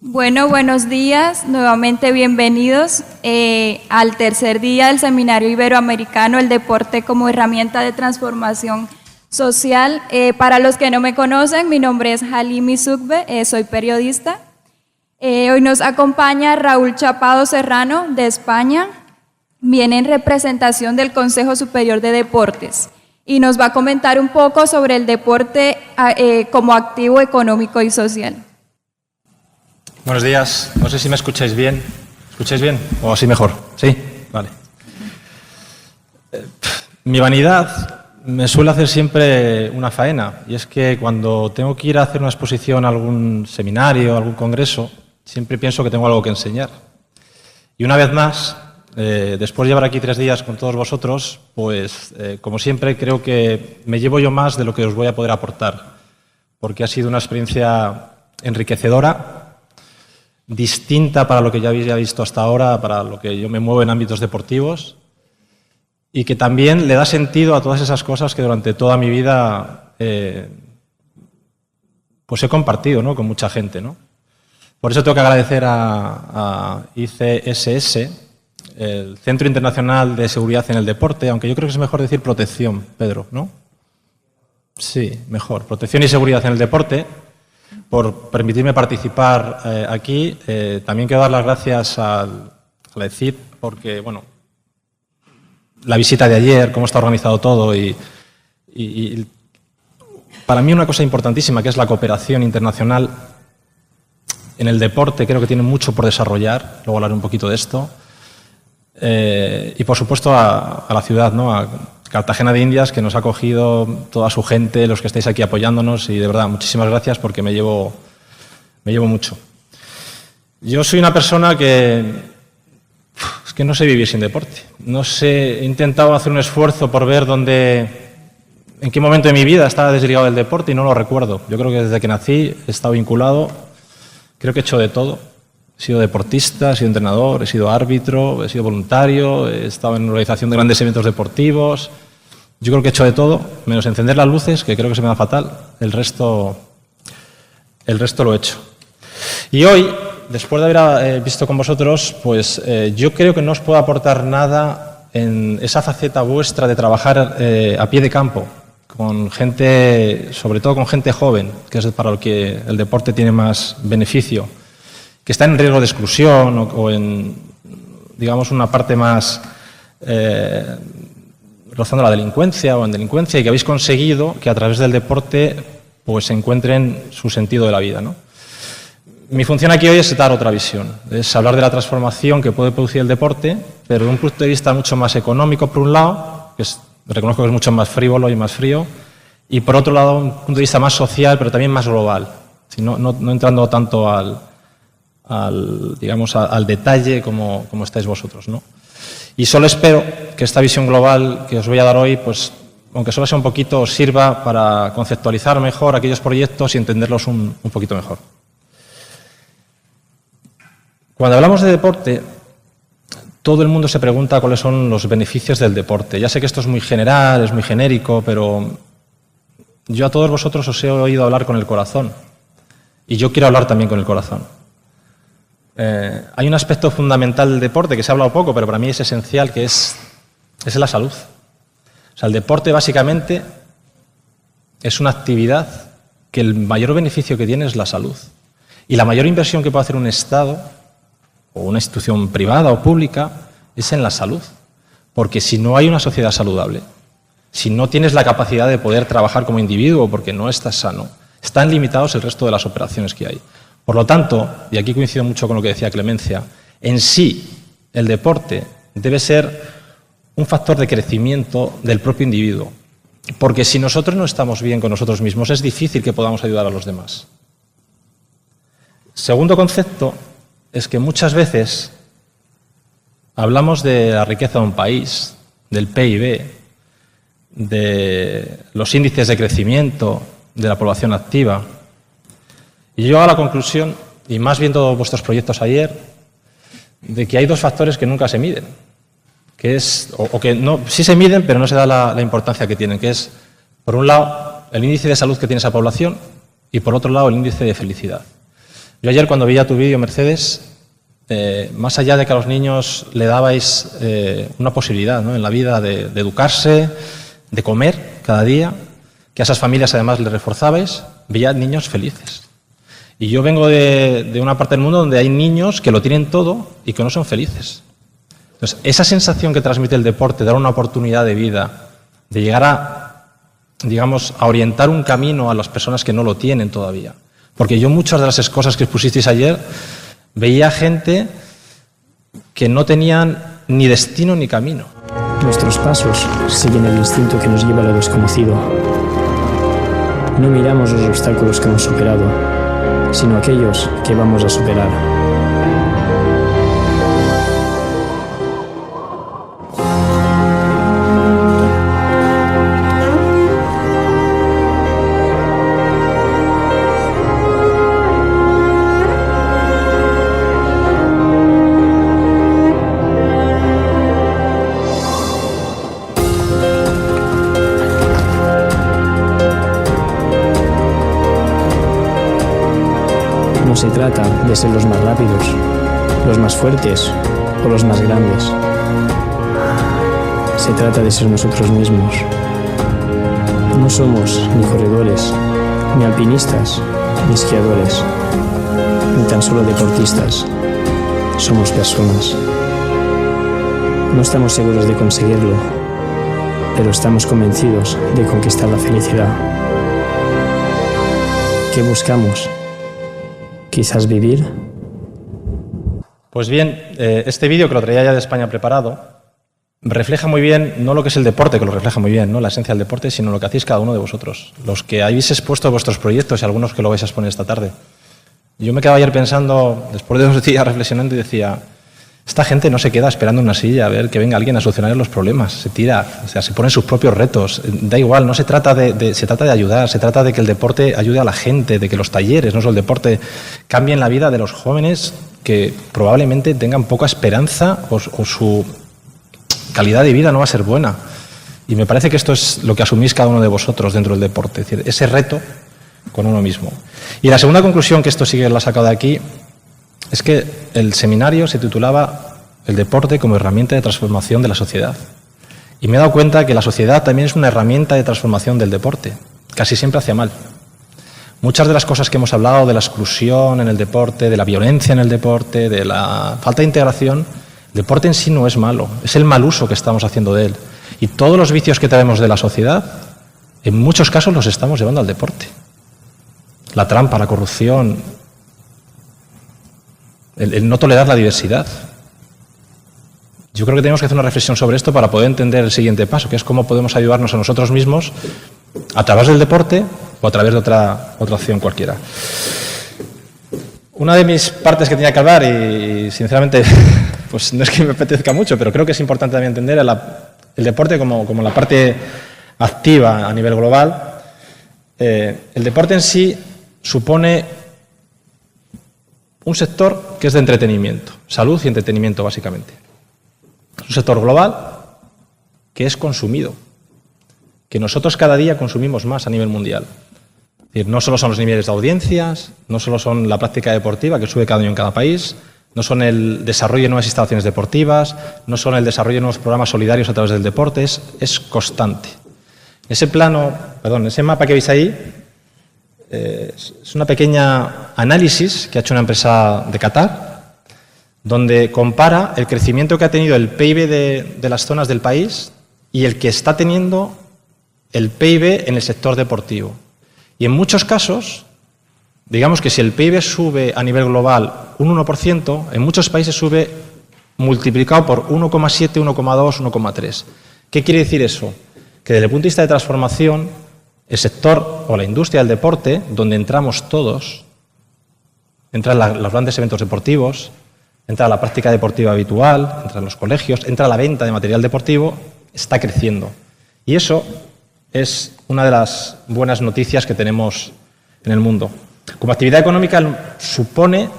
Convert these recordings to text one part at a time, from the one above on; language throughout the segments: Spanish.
Bueno, buenos días, nuevamente bienvenidos al tercer día del Seminario Iberoamericano, el deporte como herramienta de transformación social. Para los que no me conocen, mi nombre es Halimi Sugbe, soy periodista. Hoy nos acompaña Raúl Chapado Serrano de España, viene en representación del Consejo Superior de Deportes y nos va a comentar un poco sobre el deporte como activo económico y social. Buenos días, no sé si me escucháis bien. ¿Escucháis bien? ¿O así mejor? ¿Sí? Vale. Mi vanidad me suele hacer siempre una faena, y es que cuando tengo que ir a hacer una exposición a algún seminario, a algún congreso, siempre pienso que tengo algo que enseñar. Y una vez más, después de llevar aquí 3 días con todos vosotros, pues como siempre creo que me llevo yo más de lo que os voy a poder aportar, porque ha sido una experiencia enriquecedora, distinta para lo que ya habéis visto hasta ahora, para lo que yo me muevo en ámbitos deportivos, y que también le da sentido a todas esas cosas que durante toda mi vida pues he compartido, ¿no?, con mucha gente, ¿no? Por eso tengo que agradecer a ICSS, el Centro Internacional de Seguridad en el Deporte, aunque yo creo que es mejor decir protección, Pedro, ¿no? Sí, mejor. Protección y seguridad en el deporte, por permitirme participar aquí. También quiero dar las gracias a la ECIP porque, bueno, la visita de ayer, cómo está organizado todo y para mí una cosa importantísima que es la cooperación internacional en el deporte, creo que tiene mucho por desarrollar, luego hablaré un poquito de esto. Y por supuesto a la ciudad, ¿no?, a Cartagena de Indias, que nos ha acogido, toda su gente, los que estáis aquí apoyándonos, y de verdad, muchísimas gracias porque me llevo mucho. Yo soy una persona que no sé vivir sin deporte. No sé, he intentado hacer un esfuerzo por ver en qué momento de mi vida estaba desligado del deporte y no lo recuerdo. Yo creo que desde que nací he estado vinculado, creo que he hecho de todo. He sido deportista, he sido entrenador, he sido árbitro, he sido voluntario, he estado en la organización de grandes eventos deportivos. Yo creo que he hecho de todo, menos encender las luces, que creo que se me da fatal. El resto lo he hecho. Y hoy, después de haber visto con vosotros, pues yo creo que no os puedo aportar nada en esa faceta vuestra de trabajar a pie de campo, con gente, sobre todo con gente joven, que es para lo que el deporte tiene más beneficio, que está en riesgo de exclusión o en, digamos, una parte más rozando la delincuencia o en delincuencia, y que habéis conseguido que a través del deporte pues encuentren su sentido de la vida, ¿no? Mi función aquí hoy es dar otra visión, es hablar de la transformación que puede producir el deporte, pero de un punto de vista mucho más económico, por un lado, que reconozco que es mucho más frívolo y más frío, y por otro lado, un punto de vista más social, pero también más global, no entrando tanto al detalle como estáis vosotros, ¿no? Y solo espero que esta visión global que os voy a dar hoy, pues, aunque solo sea un poquito, os sirva para conceptualizar mejor aquellos proyectos y entenderlos un poquito mejor. Cuando hablamos de deporte, todo el mundo se pregunta cuáles son los beneficios del deporte. Ya sé que esto es muy general, es muy genérico, pero yo a todos vosotros os he oído hablar con el corazón, y yo quiero hablar también con el corazón. Hay un aspecto fundamental del deporte que se ha hablado poco, pero para mí es esencial, que es la salud. O sea, el deporte básicamente es una actividad que el mayor beneficio que tiene es la salud. Y la mayor inversión que puede hacer un Estado o una institución privada o pública es en la salud. Porque si no hay una sociedad saludable, si no tienes la capacidad de poder trabajar como individuo porque no estás sano, están limitados el resto de las operaciones que hay. Por lo tanto, y aquí coincido mucho con lo que decía Clemencia, en sí el deporte debe ser un factor de crecimiento del propio individuo, porque si nosotros no estamos bien con nosotros mismos es difícil que podamos ayudar a los demás. Segundo concepto es que muchas veces hablamos de la riqueza de un país, del PIB, de los índices de crecimiento, de la población activa. Y yo llego a la conclusión, y más viendo vuestros proyectos ayer, de que hay 2 factores que nunca se miden, que es, o que no, sí se miden, pero no se da la importancia que tienen, que es, por un lado, el índice de salud que tiene esa población y, por otro lado, el índice de felicidad. Yo ayer cuando veía tu vídeo, Mercedes, más allá de que a los niños le dabais una posibilidad, ¿no?, en la vida de educarse, de comer cada día, que a esas familias además les reforzabais, veía niños felices. Y yo vengo de una parte del mundo donde hay niños que lo tienen todo y que no son felices. Entonces, esa sensación que transmite el deporte, dar una oportunidad de vida, de llegar a, digamos, a orientar un camino a las personas que no lo tienen todavía. Porque yo muchas de las cosas que expusisteis ayer veía gente que no tenían ni destino ni camino. Nuestros pasos siguen el instinto que nos lleva a lo desconocido. No miramos los obstáculos que hemos superado, sino aquellos que vamos a superar. No se trata de ser los más rápidos, los más fuertes o los más grandes. Se trata de ser nosotros mismos. No somos ni corredores, ni alpinistas, ni esquiadores, ni tan solo deportistas. Somos personas. No estamos seguros de conseguirlo, pero estamos convencidos de conquistar la felicidad. ¿Qué buscamos? ¿Quizás vivir? Pues bien, este vídeo que lo traía ya de España preparado refleja muy bien, no lo que es el deporte, que lo refleja muy bien, no la esencia del deporte, sino lo que hacéis cada uno de vosotros, los que habéis expuesto vuestros proyectos y algunos que lo vais a exponer esta tarde. Yo me quedaba ayer pensando, después de 2 días reflexionando, y decía, esta gente no se queda esperando en una silla a ver que venga alguien a solucionar los problemas, se tira, o sea, se ponen sus propios retos, da igual, no se trata se trata de ayudar, se trata de que el deporte ayude a la gente, de que los talleres, no solo el deporte, cambien la vida de los jóvenes que probablemente tengan poca esperanza o su calidad de vida no va a ser buena. Y me parece que esto es lo que asumís cada uno de vosotros dentro del deporte, es decir, ese reto con uno mismo. Y la segunda conclusión, que esto sí que lo ha sacado de aquí, es que el seminario se titulaba El deporte como herramienta de transformación de la sociedad. Y me he dado cuenta que la sociedad también es una herramienta de transformación del deporte, casi siempre hacia mal. Muchas de las cosas que hemos hablado, de la exclusión en el deporte, de la violencia en el deporte, de la falta de integración, el deporte en sí no es malo, es el mal uso que estamos haciendo de él. Y todos los vicios que traemos de la sociedad, en muchos casos los estamos llevando al deporte. La trampa, la corrupción, el no tolerar la diversidad. Yo creo que tenemos que hacer una reflexión sobre esto para poder entender el siguiente paso, que es cómo podemos ayudarnos a nosotros mismos a través del deporte o a través de otra acción cualquiera. Una de mis partes que tenía que hablar, y sinceramente pues no es que me apetezca mucho, pero creo que es importante también entender el deporte como la parte activa a nivel global. El deporte en sí supone un sector que es de entretenimiento, salud y entretenimiento básicamente. Es un sector global que es consumido, que nosotros cada día consumimos más a nivel mundial. Es decir, no solo son los niveles de audiencias, no solo son la práctica deportiva que sube cada año en cada país, no son el desarrollo de nuevas instalaciones deportivas, no son el desarrollo de nuevos programas solidarios a través del deporte, es constante. Ese mapa que veis ahí es una pequeña análisis que ha hecho una empresa de Qatar, donde compara el crecimiento que ha tenido el PIB de las zonas del país y el que está teniendo el PIB en el sector deportivo. Y en muchos casos, digamos que si el PIB sube a nivel global un 1%, en muchos países sube multiplicado por 1,7, 1,2, 1,3. ¿Qué quiere decir eso? Que desde el punto de vista de transformación, el sector o la industria del deporte, donde entramos todos, entran los grandes eventos deportivos, entra la práctica deportiva habitual, entran los colegios, entra la venta de material deportivo, está creciendo. Y eso es una de las buenas noticias que tenemos en el mundo. Como actividad económica supone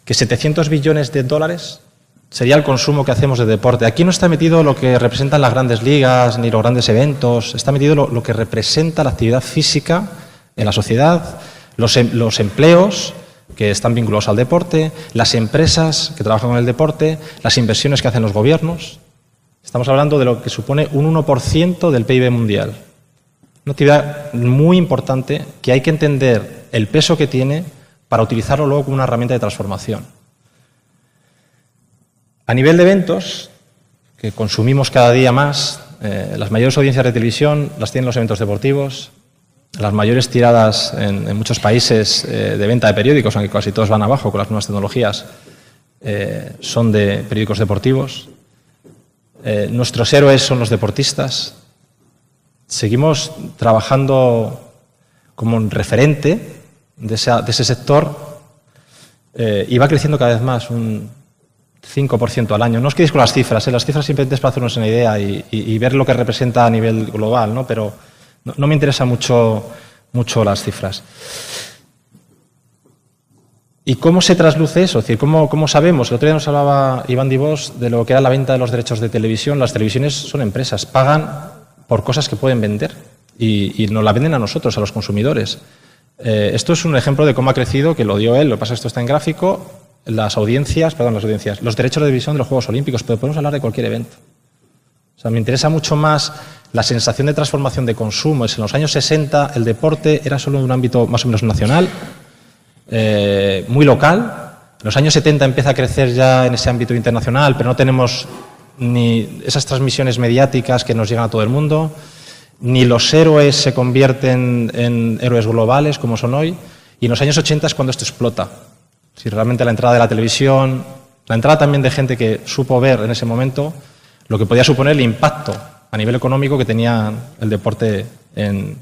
que 700 billones de dólares sería el consumo que hacemos de deporte. Aquí no está metido lo que representan las grandes ligas ni los grandes eventos, está metido lo que representa la actividad física en la sociedad, los empleos que están vinculados al deporte, las empresas que trabajan con el deporte, las inversiones que hacen los gobiernos. Estamos hablando de lo que supone un 1% del PIB mundial. Una actividad muy importante que hay que entender el peso que tiene para utilizarlo luego como una herramienta de transformación. A nivel de eventos, que consumimos cada día más, las mayores audiencias de televisión las tienen los eventos deportivos, las mayores tiradas en muchos países de venta de periódicos, aunque casi todos van abajo con las nuevas tecnologías, son de periódicos deportivos. Nuestros héroes son los deportistas. Seguimos trabajando como un referente de ese sector y va creciendo cada vez más, un 5% al año. No os quedéis con las cifras simplemente es para hacernos una idea y ver lo que representa a nivel global, ¿no? Pero no me interesa mucho las cifras. ¿Y cómo se trasluce eso? Es decir, ¿cómo sabemos? El otro día nos hablaba Iván Dibós de lo que era la venta de los derechos de televisión. Las televisiones son empresas, pagan por cosas que pueden vender y nos la venden a nosotros, a los consumidores. Esto es un ejemplo de cómo ha crecido, que lo dio él, lo que pasa es que esto está en gráfico, los derechos de televisión de los Juegos Olímpicos, pero podemos hablar de cualquier evento. O sea, me interesa mucho más la sensación de transformación de consumo. En los años 60 el deporte era solo de un ámbito más o menos nacional, muy local. En los años 70 empieza a crecer ya en ese ámbito internacional, pero no tenemos ni esas transmisiones mediáticas que nos llegan a todo el mundo, ni los héroes se convierten en héroes globales como son hoy. Y en los años 80 es cuando esto explota. Si realmente la entrada de la televisión, la entrada también de gente que supo ver en ese momento lo que podía suponer el impacto a nivel económico que tenía el deporte en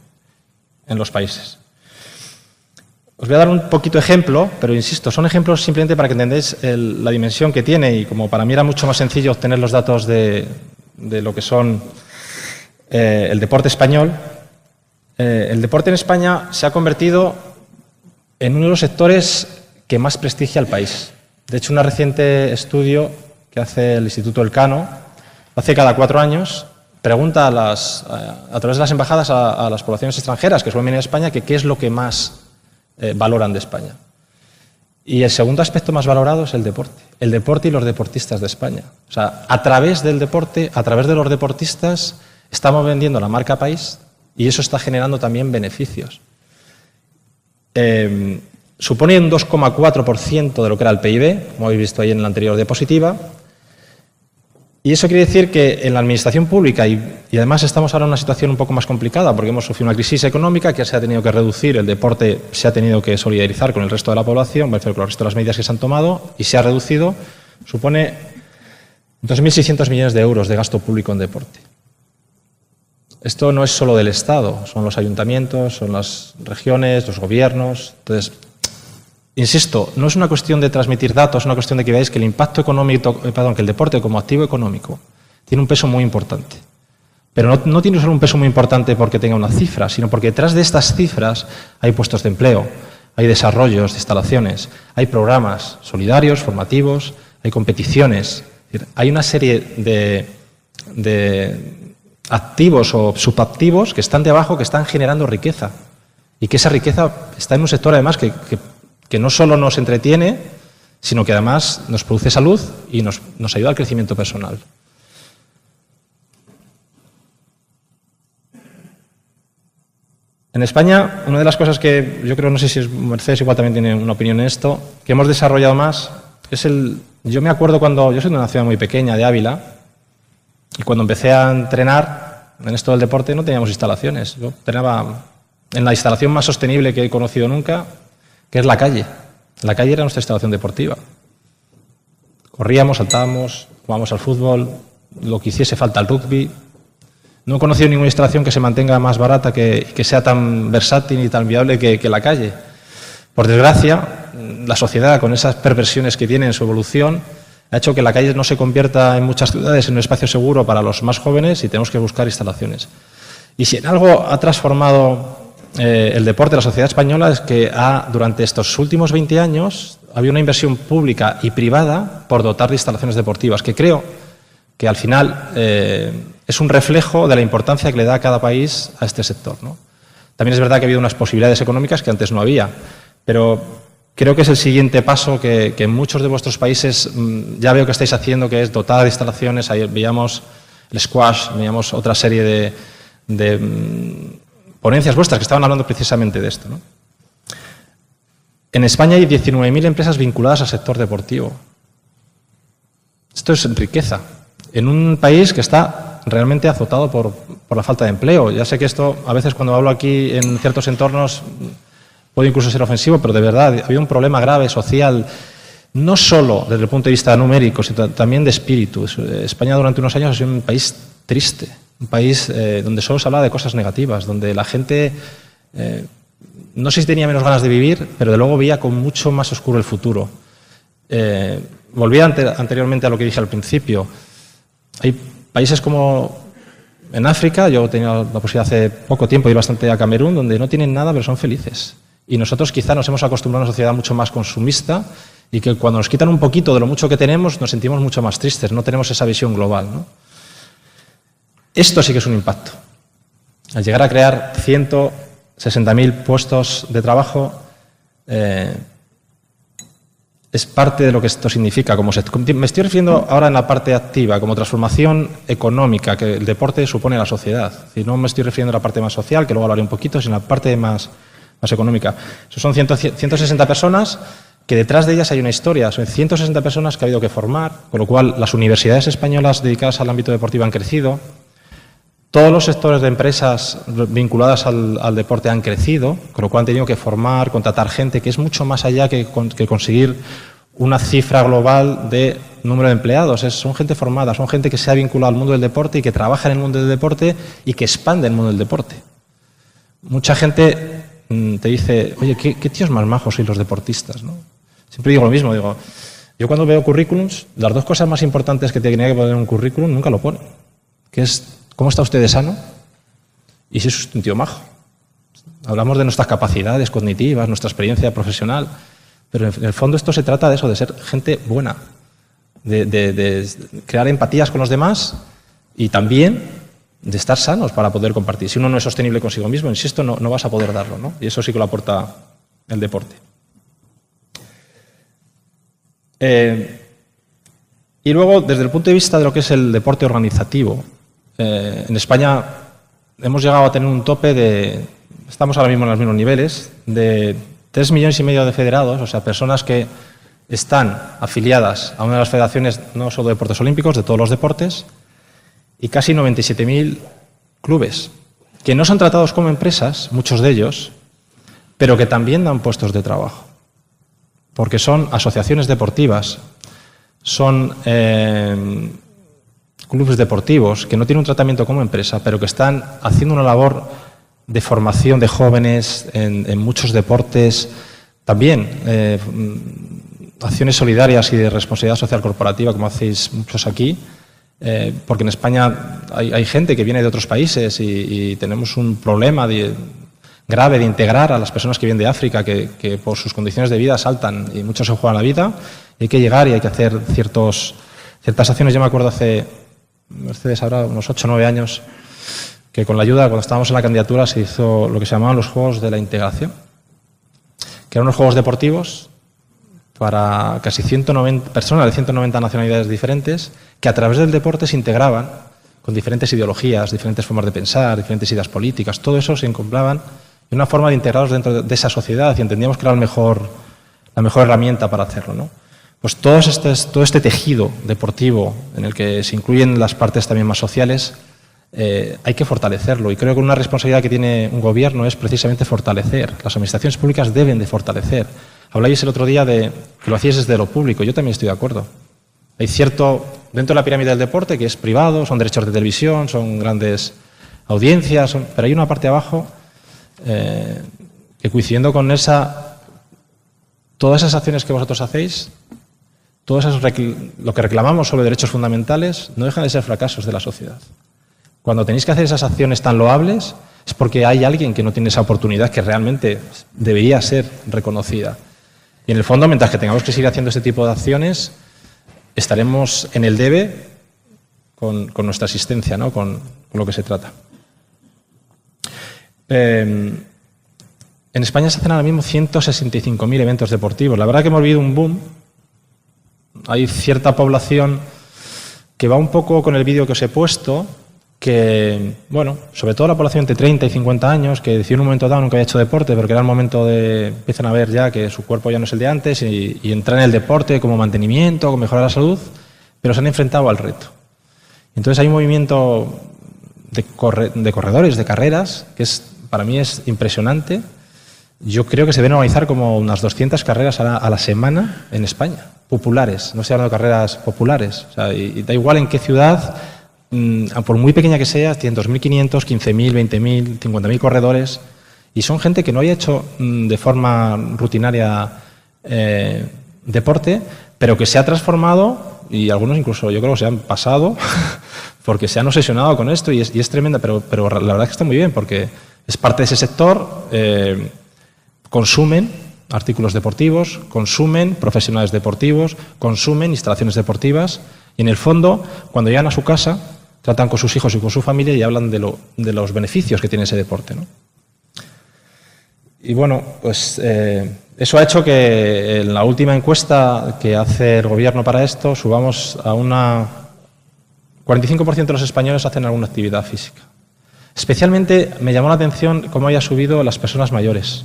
los países. Os voy a dar un poquito de ejemplo, pero insisto, son ejemplos simplemente para que entendáis la dimensión que tiene, y como para mí era mucho más sencillo obtener los datos de lo que son el deporte español, el deporte en España se ha convertido en uno de los sectores que más prestigia al país. De hecho, un reciente estudio que hace el Instituto Elcano, hace cada 4 años, pregunta a través de las embajadas a las poblaciones extranjeras que suelen venir a España que qué es lo que más valoran de España. Y el segundo aspecto más valorado es el deporte y los deportistas de España. O sea, a través del deporte, a través de los deportistas, estamos vendiendo la marca país y eso está generando también beneficios. Supone un 2,4% de lo que era el PIB, como habéis visto ahí en la anterior diapositiva. Y eso quiere decir que en la administración pública, y además estamos ahora en una situación un poco más complicada porque hemos sufrido una crisis económica que se ha tenido que reducir, el deporte se ha tenido que solidarizar con el resto de la población, con el resto de las medidas que se han tomado, y se ha reducido, supone 2.600 millones de euros de gasto público en deporte. Esto no es solo del Estado, son los ayuntamientos, son las regiones, los gobiernos. Entonces, insisto, no es una cuestión de transmitir datos, es una cuestión de que veáis que el impacto económico, que el deporte como activo económico tiene un peso muy importante. Pero no tiene solo un peso muy importante porque tenga una cifra, sino porque detrás de estas cifras hay puestos de empleo, hay desarrollos de instalaciones, hay programas solidarios, formativos, hay competiciones. Es decir, hay una serie de activos o subactivos que están debajo, que están generando riqueza. Y que esa riqueza está en un sector, además, que no solo nos entretiene, sino que además nos produce salud y nos ayuda al crecimiento personal. En España, una de las cosas que yo creo, no sé si Mercedes igual también tiene una opinión en esto, que hemos desarrollado más, es yo me acuerdo cuando, yo soy de una ciudad muy pequeña, de Ávila, y cuando empecé a entrenar en esto del deporte no teníamos instalaciones. Yo entrenaba en la instalación más sostenible que he conocido nunca, que es la calle. La calle era nuestra instalación deportiva. Corríamos, saltábamos, jugábamos al fútbol, lo que hiciese falta al rugby. No he conocido ninguna instalación que se mantenga más barata, que sea tan versátil y tan viable que la calle. Por desgracia, la sociedad, con esas perversiones que tiene en su evolución, ha hecho que la calle no se convierta en muchas ciudades en un espacio seguro para los más jóvenes y tenemos que buscar instalaciones. Y si en algo ha transformado el deporte, la sociedad española, es que durante estos últimos 20 años ha habido una inversión pública y privada por dotar de instalaciones deportivas, que creo que al final es un reflejo de la importancia que le da cada país a este sector, ¿no? También es verdad que ha habido unas posibilidades económicas que antes no había, pero creo que es el siguiente paso que en muchos de vuestros países ya veo que estáis haciendo, que es dotar de instalaciones. Ahí veíamos el squash, veíamos otra serie de ponencias vuestras que estaban hablando precisamente de esto, ¿no? En España hay 19.000 empresas vinculadas al sector deportivo. Esto es riqueza. En un país que está realmente azotado por la falta de empleo. Ya sé que esto, a veces cuando hablo aquí en ciertos entornos, puede incluso ser ofensivo, pero de verdad, había un problema grave social, no solo desde el punto de vista numérico, sino también de espíritu. España durante unos años ha sido un país triste, un país donde solo se hablaba de cosas negativas, donde la gente, no sé si tenía menos ganas de vivir, pero de luego veía con mucho más oscuro el futuro. Volví anteriormente a lo que dije al principio. Hay países como en África, yo he tenido la posibilidad hace poco tiempo de ir bastante a Camerún, donde no tienen nada pero son felices. Y nosotros quizá nos hemos acostumbrado a una sociedad mucho más consumista y que cuando nos quitan un poquito de lo mucho que tenemos nos sentimos mucho más tristes, no tenemos esa visión global, ¿no? Esto sí que es un impacto. Al llegar a crear 160.000 puestos de trabajo, es parte de lo que esto significa. Me estoy refiriendo ahora en la parte activa, como transformación económica que el deporte supone a la sociedad. Y no me estoy refiriendo a la parte más social, que luego hablaré un poquito, sino a la parte más económica. Eso son 160 personas que detrás de ellas hay una historia. Son 160 personas que ha habido que formar, con lo cual las universidades españolas dedicadas al ámbito deportivo han crecido. Todos los sectores de empresas vinculadas al deporte han crecido, con lo cual han tenido que formar, contratar gente, que es mucho más allá que conseguir una cifra global de número de empleados. Son gente formada, son gente que se ha vinculado al mundo del deporte y que trabaja en el mundo del deporte y que expande el mundo del deporte. Mucha gente te dice, oye, ¿qué tíos más majos sois los deportistas, ¿no? Siempre digo lo mismo, yo cuando veo currículums, las dos cosas más importantes que tenía que poner en un currículum nunca lo ponen, que es ¿cómo está usted de sano? Y si es un tío majo. Hablamos de nuestras capacidades cognitivas, nuestra experiencia profesional, pero en el fondo esto se trata de eso, de ser gente buena, de crear empatías con los demás y también de estar sanos para poder compartir. Si uno no es sostenible consigo mismo, insisto, no vas a poder darlo, ¿no? Y eso sí que lo aporta el deporte. Y luego, desde el punto de vista de lo que es el deporte organizativo, en España hemos llegado a tener un tope estamos ahora mismo en los mismos niveles, de 3,5 millones de federados, o sea, personas que están afiliadas a una de las federaciones, no solo de deportes olímpicos, de todos los deportes, y casi 97.000 clubes, que no son tratados como empresas, muchos de ellos, pero que también dan puestos de trabajo, porque son asociaciones deportivas, son clubes deportivos que no tienen un tratamiento como empresa, pero que están haciendo una labor de formación de jóvenes en muchos deportes, también acciones solidarias y de responsabilidad social corporativa, como hacéis muchos aquí, porque en España hay gente que viene de otros países y tenemos un problema grave de integrar a las personas que vienen de África, que por sus condiciones de vida saltan y muchos se juegan la vida, y hay que llegar y hay que hacer ciertas acciones. Yo me acuerdo hace, Mercedes, ahora unos 8 o 9 años, que con la ayuda, cuando estábamos en la candidatura, se hizo lo que se llamaban los Juegos de la Integración, que eran unos juegos deportivos para casi 190 personas de 190 nacionalidades diferentes, que a través del deporte se integraban con diferentes ideologías, diferentes formas de pensar, diferentes ideas políticas. Todo eso se encontraban en una forma de integrarlos dentro de esa sociedad y entendíamos que era la mejor herramienta para hacerlo, ¿no? Pues todo este tejido deportivo en el que se incluyen las partes también más sociales, hay que fortalecerlo. Y creo que una responsabilidad que tiene un gobierno es precisamente fortalecer. Las administraciones públicas deben de fortalecer. Habláis el otro día de que lo hacíais desde lo público. Yo también estoy de acuerdo. Hay dentro de la pirámide del deporte que es privado, son derechos de televisión, son grandes audiencias, pero hay una parte abajo que, coincidiendo con todas esas acciones que vosotros hacéis, lo que reclamamos sobre derechos fundamentales, no dejan de ser fracasos de la sociedad. Cuando tenéis que hacer esas acciones tan loables es porque hay alguien que no tiene esa oportunidad que realmente debería ser reconocida. Y en el fondo, mientras que tengamos que seguir haciendo este tipo de acciones, estaremos en el debe con nuestra asistencia, ¿no? Con lo que se trata. En En España se hacen ahora mismo 165.000 eventos deportivos. La verdad que hemos vivido un boom. Hay cierta población que va un poco con el vídeo que os he puesto, que, bueno, sobre todo la población entre 30 y 50 años, que decidió en un momento dado nunca había hecho deporte, pero que era el momento de, empiezan a ver ya que su cuerpo ya no es el de antes y entrar en el deporte como mantenimiento, como mejorar la salud, pero se han enfrentado al reto. Entonces hay un movimiento de corredores, de carreras, que para mí es impresionante. Yo creo que se deben organizar como unas 200 carreras a la semana en España, populares, no estoy hablando de carreras populares. O sea, y da igual en qué ciudad, por muy pequeña que sea, tienen 2.500, 15.000, 20.000, 50.000 corredores, y son gente que no haya hecho de forma rutinaria deporte, pero que se ha transformado, y algunos incluso yo creo que se han pasado, porque se han obsesionado con esto, y es tremenda, pero la verdad es que está muy bien, porque es parte de ese sector. Consumen artículos deportivos, consumen profesionales deportivos, consumen instalaciones deportivas y, en el fondo, cuando llegan a su casa, tratan con sus hijos y con su familia y hablan de los beneficios que tiene ese deporte, ¿no? Y bueno, pues eso ha hecho que en la última encuesta que hace el gobierno para esto subamos a 45% de los españoles hacen alguna actividad física. Especialmente me llamó la atención cómo había subido las personas mayores.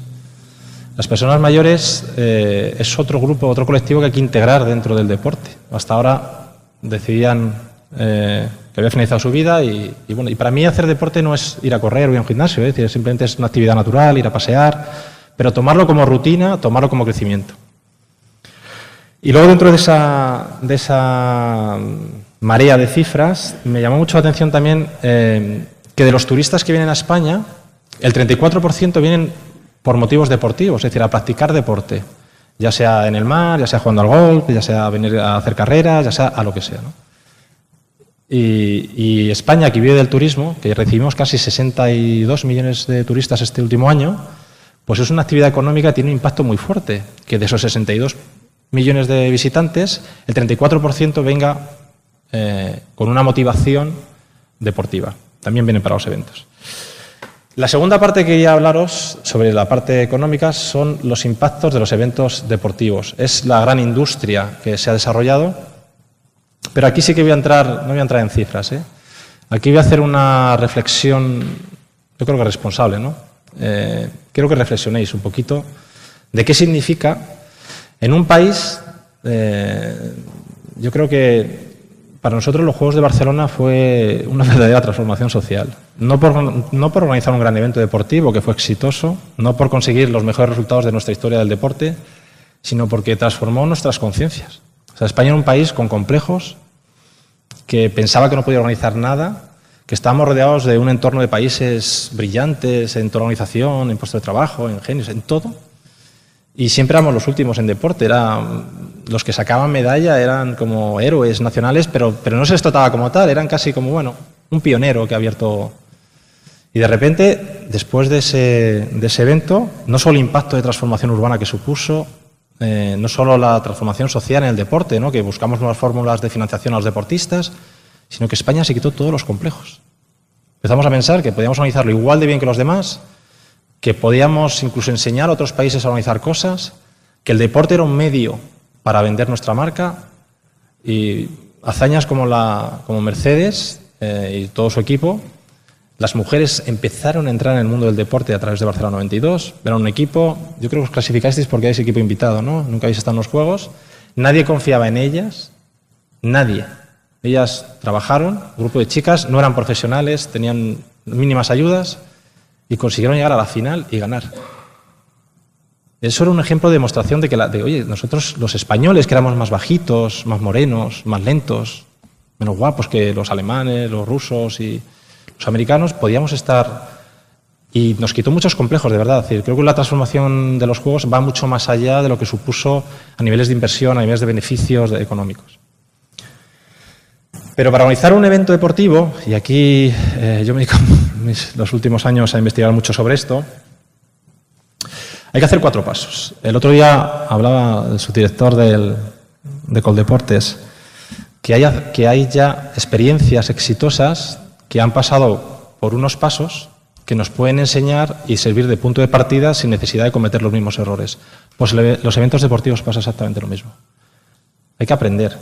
Las personas mayores es otro grupo, otro colectivo que hay que integrar dentro del deporte. Hasta ahora decidían que había finalizado su vida y para mí hacer deporte no es ir a correr o ir a un gimnasio, es decir, simplemente es una actividad natural, ir a pasear, pero tomarlo como rutina, tomarlo como crecimiento. Y luego, dentro de esa marea de cifras, me llamó mucho la atención también que de los turistas que vienen a España, el 34% vienen por motivos deportivos, es decir, a practicar deporte, ya sea en el mar, ya sea jugando al golf, ya sea a venir a hacer carreras, ya sea a lo que sea, ¿no? Y España, que vive del turismo, que recibimos casi 62 millones de turistas este último año, pues es una actividad económica que tiene un impacto muy fuerte, que de esos 62 millones de visitantes, el 34% venga con una motivación deportiva. También vienen para los eventos. La segunda parte que quería hablaros sobre la parte económica son los impactos de los eventos deportivos. Es la gran industria que se ha desarrollado, pero aquí sí que voy a entrar, no voy a entrar en cifras, ¿eh? Aquí voy a hacer una reflexión, yo creo que responsable, ¿no? Quiero que reflexionéis un poquito de qué significa en un país. Yo creo que para nosotros los Juegos de Barcelona fue una verdadera transformación social. No por organizar un gran evento deportivo que fue exitoso, no por conseguir los mejores resultados de nuestra historia del deporte, sino porque transformó nuestras conciencias. O sea, España era un país con complejos, que pensaba que no podía organizar nada, que estábamos rodeados de un entorno de países brillantes en toda la organización, en puestos de trabajo, en genios, en todo. Y siempre éramos los últimos en deporte, los que sacaban medalla eran como héroes nacionales, pero no se les trataba como tal, eran casi como, bueno, un pionero que ha abierto. Y de repente, después de ese evento, no solo el impacto de transformación urbana que supuso, no solo la transformación social en el deporte, ¿no?, que buscamos nuevas fórmulas de financiación a los deportistas, sino que España se quitó todos los complejos. Empezamos a pensar que podíamos organizarlo igual de bien que los demás, que podíamos incluso enseñar a otros países a organizar cosas, que el deporte era un medio para vender nuestra marca, y hazañas como Mercedes y todo su equipo. Las mujeres empezaron a entrar en el mundo del deporte a través de Barcelona 92. Era un equipo, yo creo que os clasificasteis porque erais equipo invitado, ¿no? Nunca habéis estado en los Juegos. Nadie confiaba en ellas, nadie. Ellas trabajaron, un grupo de chicas, no eran profesionales, tenían mínimas ayudas y consiguieron llegar a la final y ganar. Eso era un ejemplo de demostración de que, oye, nosotros los españoles, que éramos más bajitos, más morenos, más lentos, menos guapos que los alemanes, los rusos y los americanos, podíamos estar. Y nos quitó muchos complejos, de verdad. Es decir, creo que la transformación de los Juegos va mucho más allá de lo que supuso a niveles de inversión, a niveles de beneficios económicos. Pero para organizar un evento deportivo, y aquí yo me dedico los últimos años a investigar mucho sobre esto, hay que hacer 4 pasos. El otro día hablaba el subdirector de Coldeportes que hay ya experiencias exitosas que han pasado por unos pasos que nos pueden enseñar y servir de punto de partida sin necesidad de cometer los mismos errores. Pues los eventos deportivos pasa exactamente lo mismo. Hay que aprender,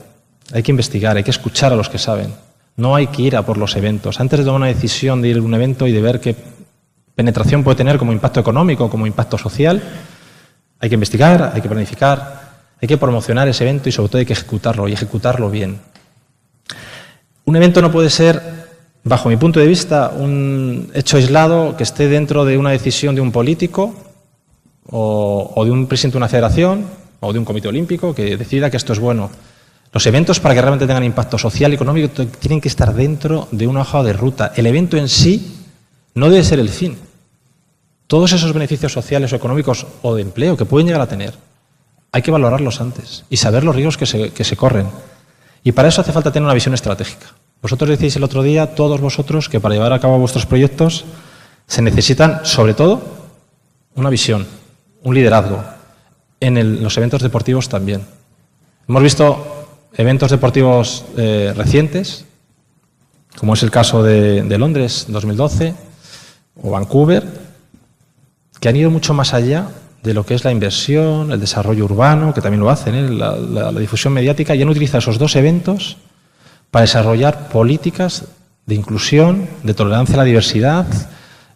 hay que investigar, hay que escuchar a los que saben. No hay que ir a por los eventos. Antes de tomar una decisión de ir a un evento y de ver qué penetración puede tener como impacto económico, como impacto social, hay que investigar, hay que planificar, hay que promocionar ese evento y sobre todo hay que ejecutarlo y ejecutarlo bien. Un evento no puede ser, bajo mi punto de vista, un hecho aislado que esté dentro de una decisión de un político o de un presidente de una federación o de un comité olímpico que decida que esto es bueno. Los eventos, para que realmente tengan impacto social y económico, tienen que estar dentro de una hoja de ruta. El evento en sí no debe ser el fin. Todos esos beneficios sociales o económicos o de empleo que pueden llegar a tener, hay que valorarlos antes y saber los riesgos que se corren. Y para eso hace falta tener una visión estratégica. Vosotros decís el otro día, todos vosotros, que para llevar a cabo vuestros proyectos se necesitan, sobre todo, una visión, un liderazgo. En los eventos deportivos también. Hemos visto eventos deportivos recientes, como es el caso de Londres 2012 o Vancouver, que han ido mucho más allá de lo que es la inversión, el desarrollo urbano, que también lo hacen, la difusión mediática, y han utilizado esos dos eventos para desarrollar políticas de inclusión, de tolerancia a la diversidad.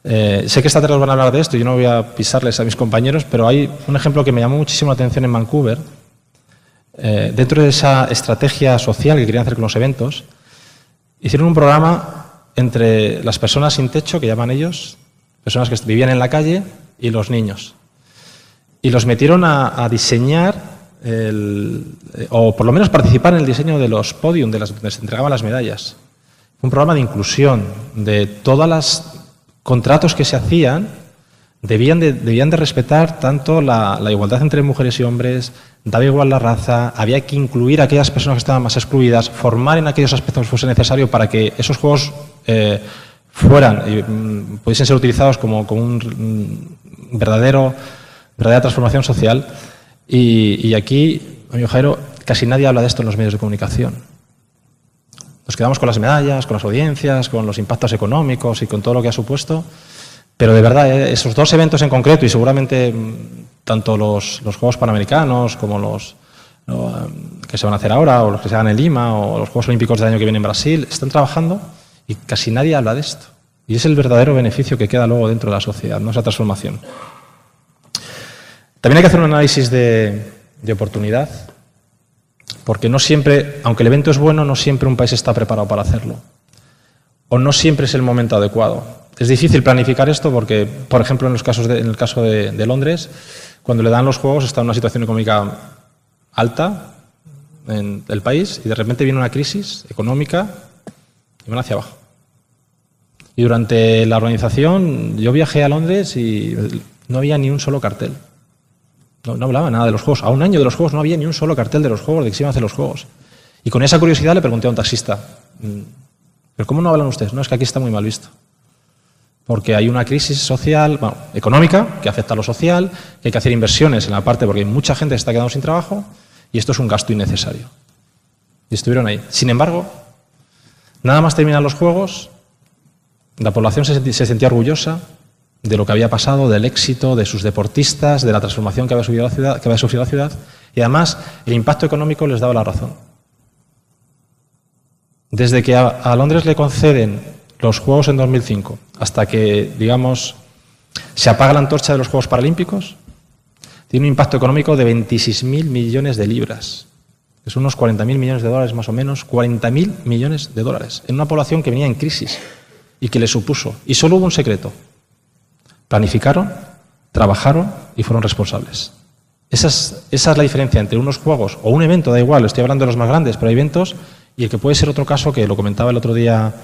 Sé que esta tarde os van a hablar de esto y yo no voy a pisarles a mis compañeros, pero hay un ejemplo que me llamó muchísimo la atención en Vancouver. Dentro de esa estrategia social que querían hacer con los eventos, hicieron un programa entre las personas sin techo, que llaman ellos, personas que vivían en la calle, y los niños. Y los metieron a diseñar, o por lo menos participar en el diseño de los podium, donde se entregaban las medallas. Un programa de inclusión, de todos los contratos que se hacían, debían de respetar tanto la igualdad entre mujeres y hombres, daba igual la raza, había que incluir a aquellas personas que estaban más excluidas, formar en aquellos aspectos que fuese necesario para que esos juegos fueran y pudiesen ser utilizados como un verdadera transformación social. Y aquí, amigo Jairo, casi nadie habla de esto en los medios de comunicación. Nos quedamos con las medallas, con las audiencias, con los impactos económicos y con todo lo que ha supuesto, pero de verdad, esos dos eventos en concreto, y seguramente tanto los Juegos Panamericanos como los que se van a hacer ahora, o los que se hagan en Lima, o los Juegos Olímpicos del año que viene en Brasil, están trabajando y casi nadie habla de esto. Y es el verdadero beneficio que queda luego dentro de la sociedad, ¿no? Esa transformación. También hay que hacer un análisis de oportunidad, porque no siempre, aunque el evento es bueno, no siempre un país está preparado para hacerlo. O no siempre es el momento adecuado. Es difícil planificar esto porque, por ejemplo, en el caso de Londres, cuando le dan los Juegos está en una situación económica alta en el país y de repente viene una crisis económica y van hacia abajo. Y durante la organización yo viajé a Londres y no había ni un solo cartel. No hablaba nada de los Juegos. A un año de los Juegos no había ni un solo cartel de los Juegos, de que se iban a hacer los Juegos. Y con esa curiosidad le pregunté a un taxista, ¿pero cómo no hablan ustedes? No, es que aquí está muy mal visto. Porque hay una crisis social, económica, que afecta a lo social, que hay que hacer inversiones en la parte porque mucha gente se está quedando sin trabajo y esto es un gasto innecesario. Y estuvieron ahí. Sin embargo, nada más terminar los Juegos, la población se sentía orgullosa de lo que había pasado, del éxito de sus deportistas, de la transformación que había sufrido la ciudad, y además el impacto económico les daba la razón. Desde que a Londres le conceden los Juegos en 2005 hasta que, digamos, se apaga la antorcha de los Juegos Paralímpicos, tiene un impacto económico de 26.000 millones de libras, que son unos 40.000 millones de dólares más o menos, 40.000 millones de dólares, en una población que venía en crisis y que le supuso. Y solo hubo un secreto: planificaron, trabajaron y fueron responsables. Esa es la diferencia entre unos juegos o un evento, da igual, estoy hablando de los más grandes, pero hay eventos, y el que puede ser otro caso, que lo comentaba el otro día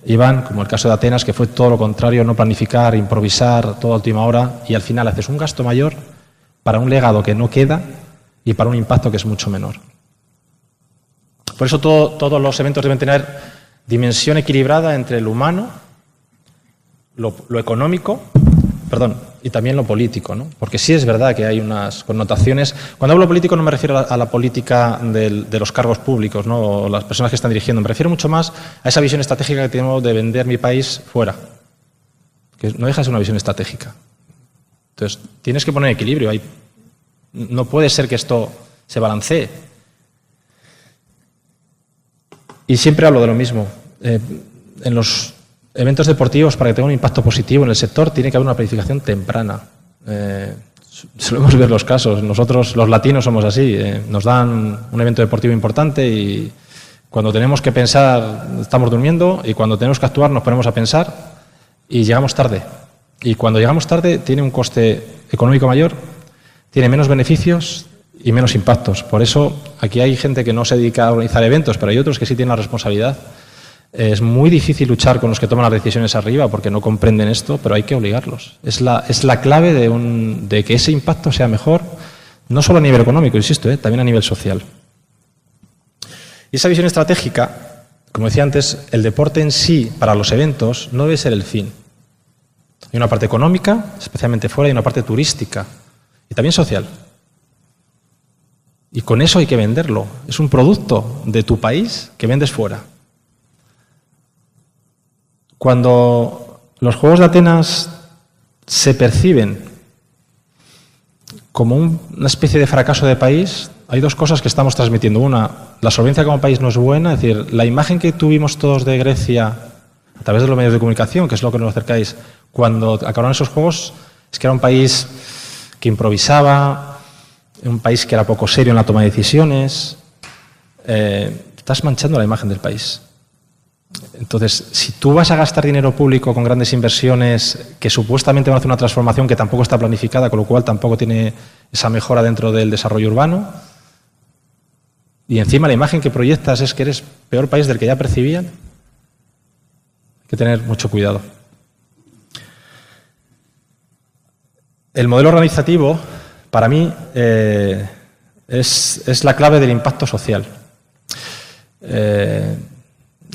Iván, como el caso de Atenas, que fue todo lo contrario, no planificar, improvisar, todo a última hora, y al final haces un gasto mayor para un legado que no queda y para un impacto que es mucho menor. Por eso todos los eventos deben tener dimensión equilibrada entre lo humano, lo económico, y también lo político, ¿no? Porque sí es verdad que hay unas connotaciones. Cuando hablo político no me refiero a la política de los cargos públicos, ¿no? O las personas que están dirigiendo. Me refiero mucho más a esa visión estratégica que tenemos de vender mi país fuera. que no deja de ser una visión estratégica. Entonces, tienes que poner equilibrio. No puede ser que esto se balancee. Y siempre hablo de lo mismo. En los eventos deportivos, para que tenga un impacto positivo en el sector, tiene que haber una planificación temprana. Solemos ver los casos. Nosotros, los latinos, somos así. Nos dan un evento deportivo importante y cuando tenemos que pensar estamos durmiendo y cuando tenemos que actuar nos ponemos a pensar y llegamos tarde. Y cuando llegamos tarde tiene un coste económico mayor, tiene menos beneficios y menos impactos. Por eso aquí hay gente que no se dedica a organizar eventos, pero hay otros que sí tienen la responsabilidad. Es muy difícil luchar con los que toman las decisiones arriba porque no comprenden esto, pero hay que obligarlos. Es la clave de que ese impacto sea mejor, no solo a nivel económico, insisto, también a nivel social. Y esa visión estratégica, como decía antes, el deporte en sí, para los eventos, no debe ser el fin. Hay una parte económica, especialmente fuera, y una parte turística y también social. Y con eso hay que venderlo. Es un producto de tu país que vendes fuera. Cuando los Juegos de Atenas se perciben como una especie de fracaso de país, hay dos cosas que estamos transmitiendo. Una, la solvencia como país no es buena, es decir, la imagen que tuvimos todos de Grecia a través de los medios de comunicación, que es lo que nos acercáis, cuando acabaron esos Juegos, es que era un país que improvisaba, un país que era poco serio en la toma de decisiones. Estás manchando la imagen del país. Entonces, si tú vas a gastar dinero público con grandes inversiones que supuestamente van a hacer una transformación que tampoco está planificada, con lo cual tampoco tiene esa mejora dentro del desarrollo urbano, y encima la imagen que proyectas es que eres peor país del que ya percibían, hay que tener mucho cuidado. El modelo organizativo, para mí, es la clave del impacto social.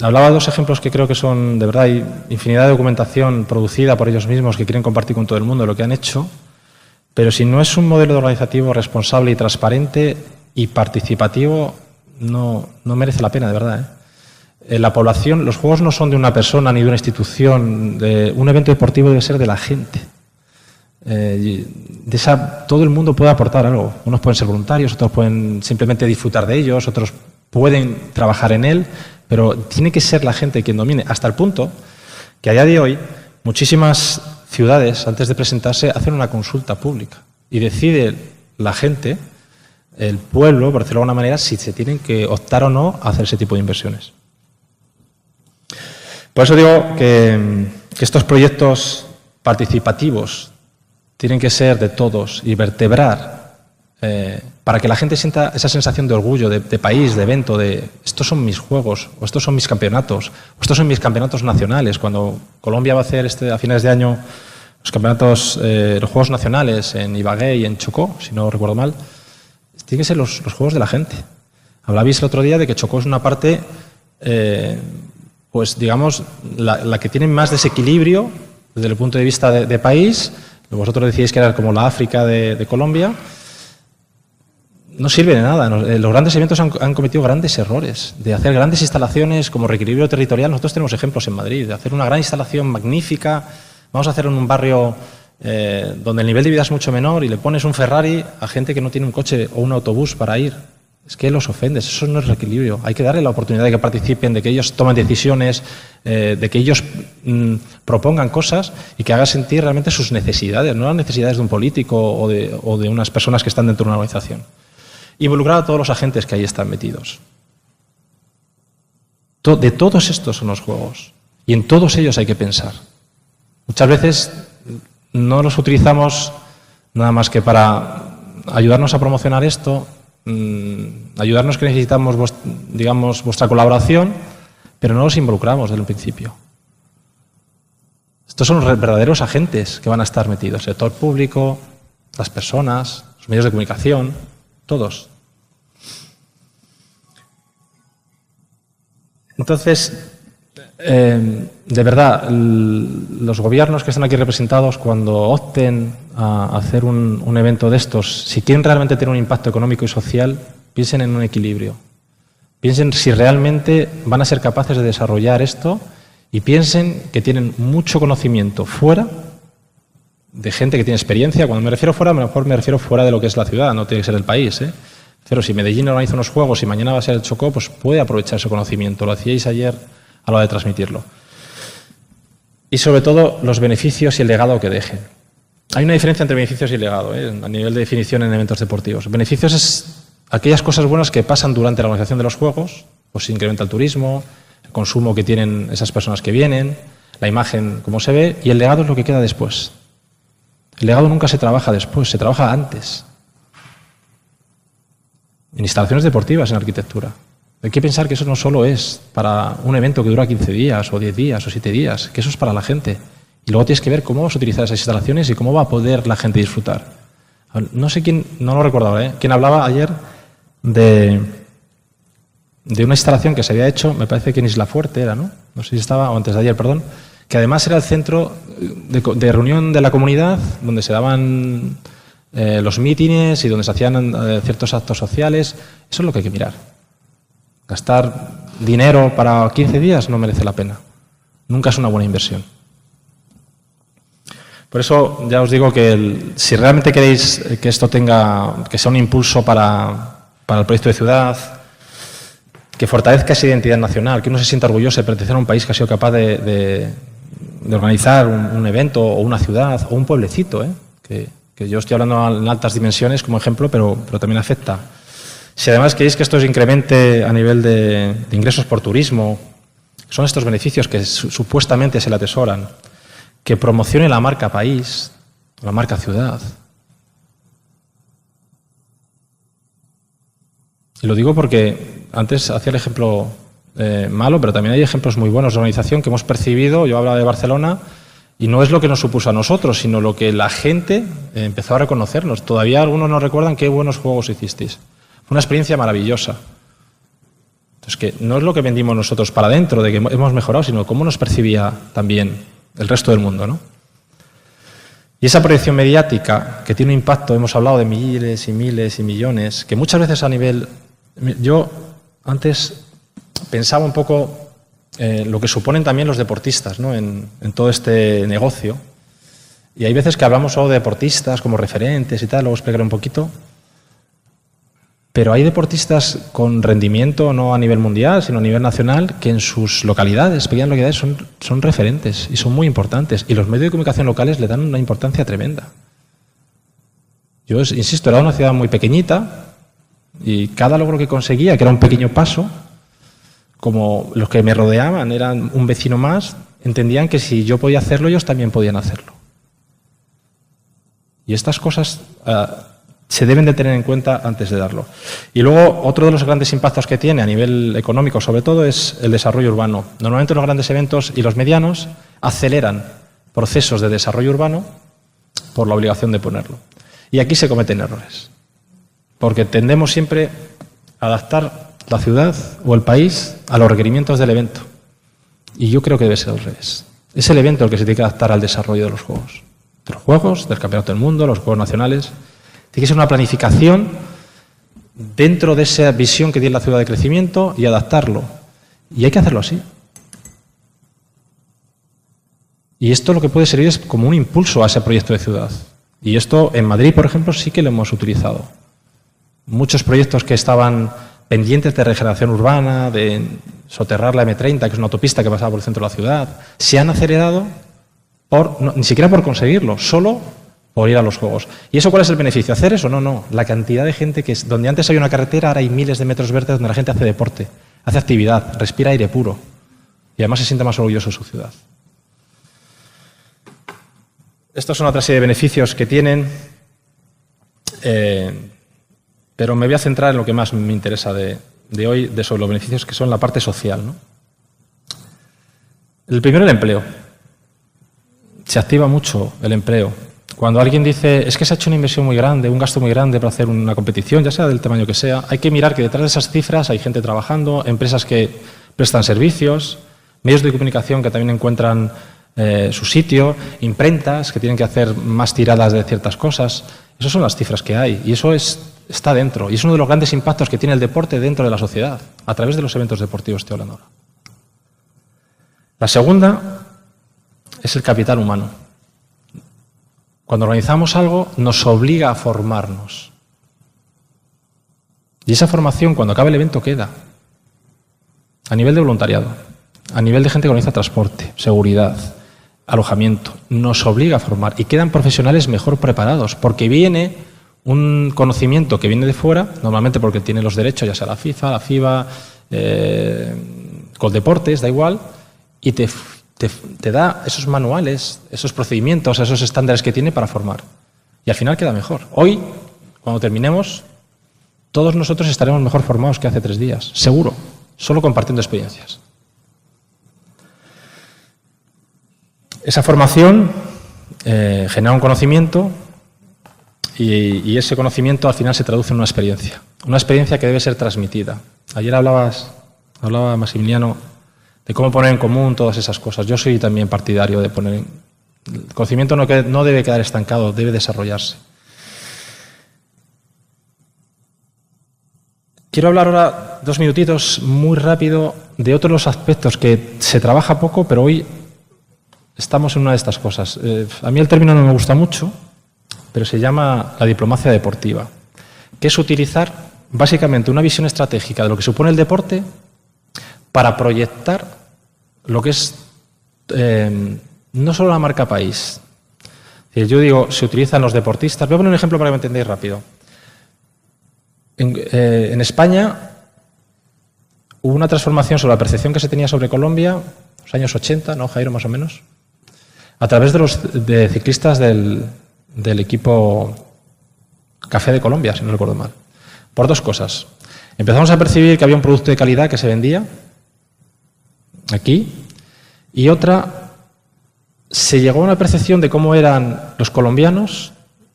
Hablaba de dos ejemplos que creo que son, de verdad, hay infinidad de documentación producida por ellos mismos que quieren compartir con todo el mundo lo que han hecho, pero si no es un modelo organizativo responsable y transparente y participativo, no merece la pena, de verdad. La población, los juegos no son de una persona ni de una institución, un evento deportivo debe ser de la gente. Todo el mundo puede aportar algo. Unos pueden ser voluntarios, otros pueden simplemente disfrutar de ellos, otros pueden trabajar en él, pero tiene que ser la gente quien domine, hasta el punto que a día de hoy muchísimas ciudades, antes de presentarse, hacen una consulta pública y decide la gente, el pueblo, por decirlo de alguna manera, si se tienen que optar o no a hacer ese tipo de inversiones. Por eso digo que estos proyectos participativos tienen que ser de todos y vertebrar para que la gente sienta esa sensación de orgullo, de país, de evento, de estos son mis juegos, o estos son mis campeonatos, o estos son mis campeonatos nacionales. Cuando Colombia va a hacer a finales de año los campeonatos, los Juegos Nacionales en Ibagué y en Chocó, si no recuerdo mal, tienen que ser los juegos de la gente. Hablabais el otro día de que Chocó es una parte, pues digamos, la que tiene más desequilibrio desde el punto de vista de país. Vosotros decíais que era como la África de Colombia. No sirve de nada. Los grandes eventos han cometido grandes errores, de hacer grandes instalaciones como reequilibrio territorial. Nosotros tenemos ejemplos en Madrid, de hacer una gran instalación magnífica. Vamos a hacerlo en un barrio donde el nivel de vida es mucho menor y le pones un Ferrari a gente que no tiene un coche o un autobús para ir. Es que los ofendes, eso no es reequilibrio. Hay que darle la oportunidad de que participen, de que ellos tomen decisiones, de que ellos propongan cosas y que hagan sentir realmente sus necesidades, no las necesidades de un político o de unas personas que están dentro de una organización. Involucrar a todos los agentes que ahí están metidos. De todos estos son los juegos y en todos ellos hay que pensar. Muchas veces no los utilizamos nada más que para ayudarnos a promocionar esto, ayudarnos que necesitamos, digamos, vuestra colaboración, pero no los involucramos desde el principio. Estos son los verdaderos agentes que van a estar metidos, el sector público, las personas, los medios de comunicación, todos. Entonces, de verdad, los gobiernos que están aquí representados, cuando opten a hacer un evento de estos, si quieren realmente tener un impacto económico y social, piensen en un equilibrio. Piensen si realmente van a ser capaces de desarrollar esto y piensen que tienen mucho conocimiento fuera de gente que tiene experiencia. Cuando me refiero fuera, a lo mejor me refiero fuera de lo que es la ciudad, no tiene que ser el país, ¿eh? Pero si Medellín organiza unos juegos y mañana va a ser el Chocó, pues puede aprovechar ese conocimiento. Lo hacíais ayer a la hora de transmitirlo. Y sobre todo, los beneficios y el legado que dejen. Hay una diferencia entre beneficios y legado, a nivel de definición en eventos deportivos. Beneficios es aquellas cosas buenas que pasan durante la organización de los juegos, pues se incrementa el turismo, el consumo que tienen esas personas que vienen, la imagen, cómo se ve, y el legado es lo que queda después. El legado nunca se trabaja después, se trabaja antes. En instalaciones deportivas, en arquitectura. Hay que pensar que eso no solo es para un evento que dura 15 días, o 10 días, o 7 días, que eso es para la gente. Y luego tienes que ver cómo vas a utilizar esas instalaciones y cómo va a poder la gente disfrutar. No sé quién, no lo recuerdo ahora, quién hablaba ayer de una instalación que se había hecho, me parece que en Isla Fuerte era, ¿no? No sé si estaba, o antes de ayer, perdón, que además era el centro de reunión de la comunidad, donde se daban los mítines y donde se hacían ciertos actos sociales. Eso es lo que hay que mirar. Gastar dinero para 15 días no merece la pena. Nunca es una buena inversión. Por eso ya os digo que si realmente queréis que esto que sea un impulso para el proyecto de ciudad, que fortalezca esa identidad nacional, que uno se sienta orgulloso de pertenecer a un país que ha sido capaz de organizar un evento o una ciudad o un pueblecito, que yo estoy hablando en altas dimensiones como ejemplo, pero también afecta. Si además queréis que esto se incremente a nivel de ingresos por turismo, son estos beneficios que supuestamente se le atesoran, que promocione la marca país, la marca ciudad. Y lo digo porque antes hacía el ejemplo malo, pero también hay ejemplos muy buenos de organización que hemos percibido. Yo hablaba de Barcelona y no es lo que nos supuso a nosotros, sino lo que la gente empezó a reconocernos. Todavía algunos nos recuerdan qué buenos juegos hicisteis. Fue una experiencia maravillosa. Entonces, que no es lo que vendimos nosotros para adentro, de que hemos mejorado, sino cómo nos percibía también el resto del mundo, ¿no? Y esa proyección mediática que tiene un impacto, hemos hablado de miles y miles y millones, que muchas veces a nivel... Yo antes pensaba un poco lo que suponen también los deportistas, ¿no? en todo este negocio. Y hay veces que hablamos solo de deportistas como referentes y tal, luego explicaré un poquito. Pero hay deportistas con rendimiento no a nivel mundial, sino a nivel nacional, que en sus localidades, pequeñas localidades, son referentes y son muy importantes. Y los medios de comunicación locales le dan una importancia tremenda. Yo insisto, era una ciudad muy pequeñita y cada logro que conseguía, que era un pequeño paso, como los que me rodeaban eran un vecino más, entendían que si yo podía hacerlo, ellos también podían hacerlo. Y estas cosas... se deben de tener en cuenta antes de darlo. Y luego, otro de los grandes impactos que tiene a nivel económico, sobre todo, es el desarrollo urbano. Normalmente los grandes eventos y los medianos aceleran procesos de desarrollo urbano por la obligación de ponerlo. Y aquí se cometen errores. Porque tendemos siempre a adaptar la ciudad o el país a los requerimientos del evento. Y yo creo que debe ser al revés. Es el evento el que se tiene que adaptar al desarrollo de los juegos. De los juegos, del Campeonato del Mundo, los Juegos Nacionales. Tiene que ser una planificación dentro de esa visión que tiene la ciudad de crecimiento y adaptarlo. Y hay que hacerlo así. Y esto lo que puede servir es como un impulso a ese proyecto de ciudad. Y esto en Madrid, por ejemplo, sí que lo hemos utilizado. Muchos proyectos que estaban pendientes de regeneración urbana, de soterrar la M30, que es una autopista que pasaba por el centro de la ciudad, se han acelerado ni siquiera por conseguirlo, solo por ir a los juegos. ¿Y eso cuál es el beneficio? ¿Hacer eso? No. La cantidad de gente que donde antes había una carretera, ahora hay miles de metros verdes donde la gente hace deporte, hace actividad, respira aire puro y además se siente más orgulloso de su ciudad. Estos son otra serie de beneficios que tienen, pero me voy a centrar en lo que más me interesa de hoy, sobre los beneficios que son la parte social, ¿no? El primero, el empleo. Se activa mucho el empleo. Cuando alguien dice, es que se ha hecho una inversión muy grande, un gasto muy grande para hacer una competición, ya sea del tamaño que sea, hay que mirar que detrás de esas cifras hay gente trabajando, empresas que prestan servicios, medios de comunicación que también encuentran su sitio, imprentas que tienen que hacer más tiradas de ciertas cosas. Esas son las cifras que hay y eso está dentro. Y es uno de los grandes impactos que tiene el deporte dentro de la sociedad, a través de los eventos deportivos estoy hablando ahora. La segunda es el capital humano. Cuando organizamos algo, nos obliga a formarnos. Y esa formación, cuando acabe el evento, queda. A nivel de voluntariado, a nivel de gente que organiza transporte, seguridad, alojamiento, nos obliga a formar. Y quedan profesionales mejor preparados, porque viene un conocimiento que viene de fuera, normalmente porque tiene los derechos, ya sea la FIFA, la FIBA, Coldeportes, da igual, y te da esos manuales, esos procedimientos, esos estándares que tiene para formar. Y al final queda mejor. Hoy, cuando terminemos, todos nosotros estaremos mejor formados que hace 3 días, seguro, solo compartiendo experiencias. Esa formación genera un conocimiento y ese conocimiento al final se traduce en una experiencia que debe ser transmitida. Ayer hablaba Maximiliano de cómo poner en común todas esas cosas. Yo soy también partidario de poner... El conocimiento no debe quedar estancado, debe desarrollarse. Quiero hablar ahora 2 minutitos muy rápido de otros aspectos que se trabaja poco, pero hoy estamos en una de estas cosas. A mí el término no me gusta mucho, pero se llama la diplomacia deportiva, que es utilizar básicamente una visión estratégica de lo que supone el deporte para proyectar lo que es no solo la marca país. Yo digo, se utilizan los deportistas. Voy a poner un ejemplo para que me entendáis rápido. En España hubo una transformación sobre la percepción que se tenía sobre Colombia, en los años 80, ¿no, Jairo, más o menos? A través de ciclistas del equipo Café de Colombia, si no recuerdo mal. Por 2 cosas. Empezamos a percibir que había un producto de calidad que se vendía aquí, y otra, se llegó a una percepción de cómo eran los colombianos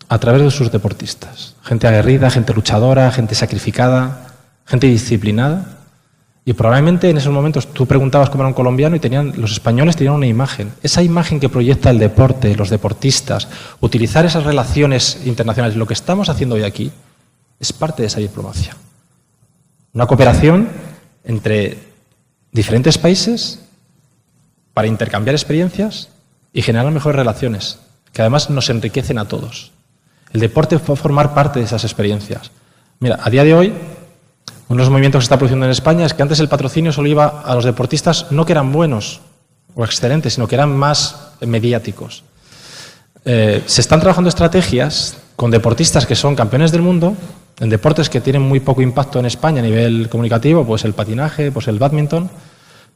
a través de sus deportistas. Gente aguerrida, gente luchadora, gente sacrificada, gente disciplinada. Y probablemente en esos momentos tú preguntabas cómo era un colombiano y los españoles tenían una imagen. Esa imagen que proyecta el deporte, los deportistas, utilizar esas relaciones internacionales, lo que estamos haciendo hoy aquí, es parte de esa diplomacia. Una cooperación entre diferentes países para intercambiar experiencias y generar mejores relaciones, que además nos enriquecen a todos. El deporte puede formar parte de esas experiencias. Mira, a día de hoy, uno de los movimientos que se está produciendo en España es que antes el patrocinio solo iba a los deportistas, no que eran buenos o excelentes, sino que eran más mediáticos. Se están trabajando estrategias con deportistas que son campeones del mundo, en deportes que tienen muy poco impacto en España a nivel comunicativo, pues el patinaje, pues el bádminton,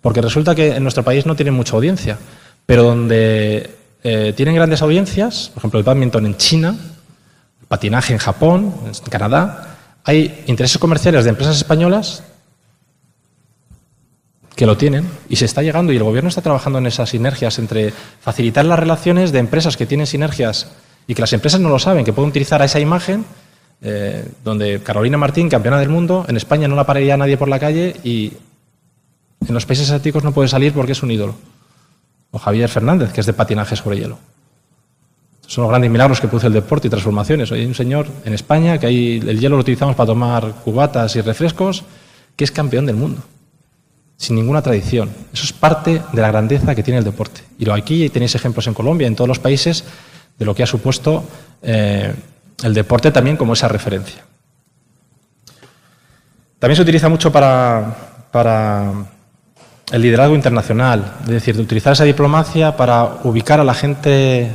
porque resulta que en nuestro país no tienen mucha audiencia, pero donde tienen grandes audiencias, por ejemplo el bádminton en China, el patinaje en Japón, en Canadá, hay intereses comerciales de empresas españolas que lo tienen y se está llegando, y el gobierno está trabajando en esas sinergias entre facilitar las relaciones de empresas que tienen sinergias y que las empresas no lo saben, que pueden utilizar a esa imagen donde Carolina Martín, campeona del mundo, en España no la pararía nadie por la calle y en los países asiáticos no puede salir porque es un ídolo. O Javier Fernández, que es de patinaje sobre hielo. Son los grandes milagros que produce el deporte y transformaciones. Hoy hay un señor en España que el hielo lo utilizamos para tomar cubatas y refrescos, que es campeón del mundo, sin ninguna tradición. Eso es parte de la grandeza que tiene el deporte. Y aquí tenéis ejemplos en Colombia, en todos los países, de lo que ha supuesto el deporte también como esa referencia. También se utiliza mucho para el liderazgo internacional, es decir, de utilizar esa diplomacia para ubicar a la gente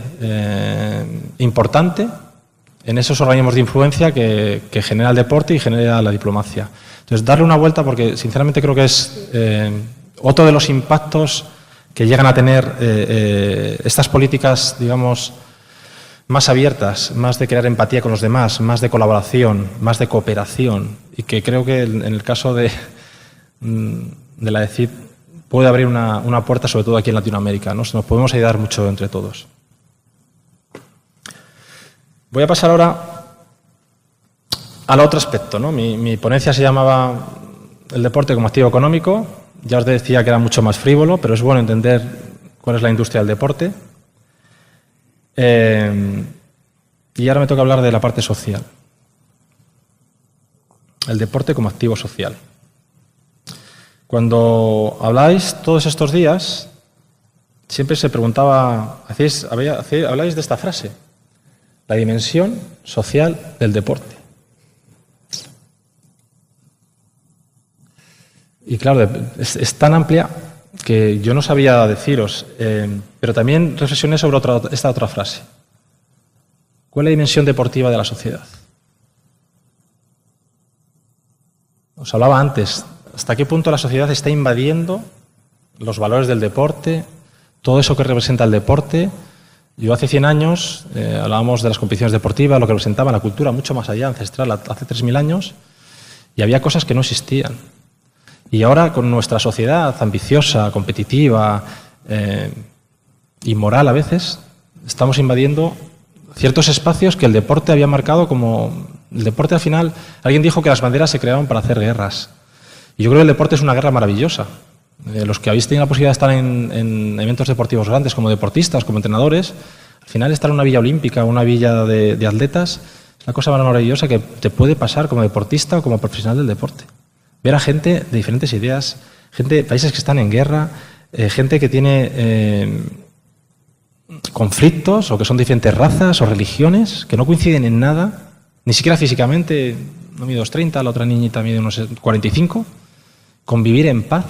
importante en esos organismos de influencia que genera el deporte y genera la diplomacia. Entonces, darle una vuelta porque, sinceramente, creo que es otro de los impactos que llegan a tener estas políticas, digamos, más abiertas, más de crear empatía con los demás, más de colaboración, más de cooperación, y que creo que en el caso de la ECID puede abrir una puerta, sobre todo aquí en Latinoamérica, ¿no? Nos podemos ayudar mucho entre todos. Voy a pasar ahora al otro aspecto, ¿no? Mi ponencia se llamaba el deporte como activo económico. Ya os decía que era mucho más frívolo, pero es bueno entender cuál es la industria del deporte. Y ahora me toca hablar de la parte social. El deporte como activo social. Cuando habláis todos estos días siempre se preguntaba, habláis de esta frase, la dimensión social del deporte. Y claro, es tan amplia que yo no sabía deciros, pero también reflexioné sobre esta otra frase. ¿Cuál es la dimensión deportiva de la sociedad? Os hablaba antes, ¿hasta qué punto la sociedad está invadiendo los valores del deporte, todo eso que representa el deporte? Yo hace 100 años hablábamos de las competiciones deportivas, lo que representaba la cultura, mucho más allá, ancestral, hace 3.000 años, y había cosas que no existían. Y ahora, con nuestra sociedad ambiciosa, competitiva, inmoral a veces, estamos invadiendo ciertos espacios que el deporte había marcado como... El deporte, al final, alguien dijo que las banderas se creaban para hacer guerras. Y yo creo que el deporte es una guerra maravillosa. Los que habéis tenido la posibilidad de estar en eventos deportivos grandes, como deportistas, como entrenadores, al final estar en una villa olímpica, una villa de atletas, es una cosa maravillosa que te puede pasar como deportista o como profesional del deporte. Ver a gente de diferentes ideas, gente de países que están en guerra, gente que tiene conflictos o que son diferentes razas o religiones que no coinciden en nada, ni siquiera físicamente. Uno mide 2,30, la otra niñita mide unos 45. Convivir en paz.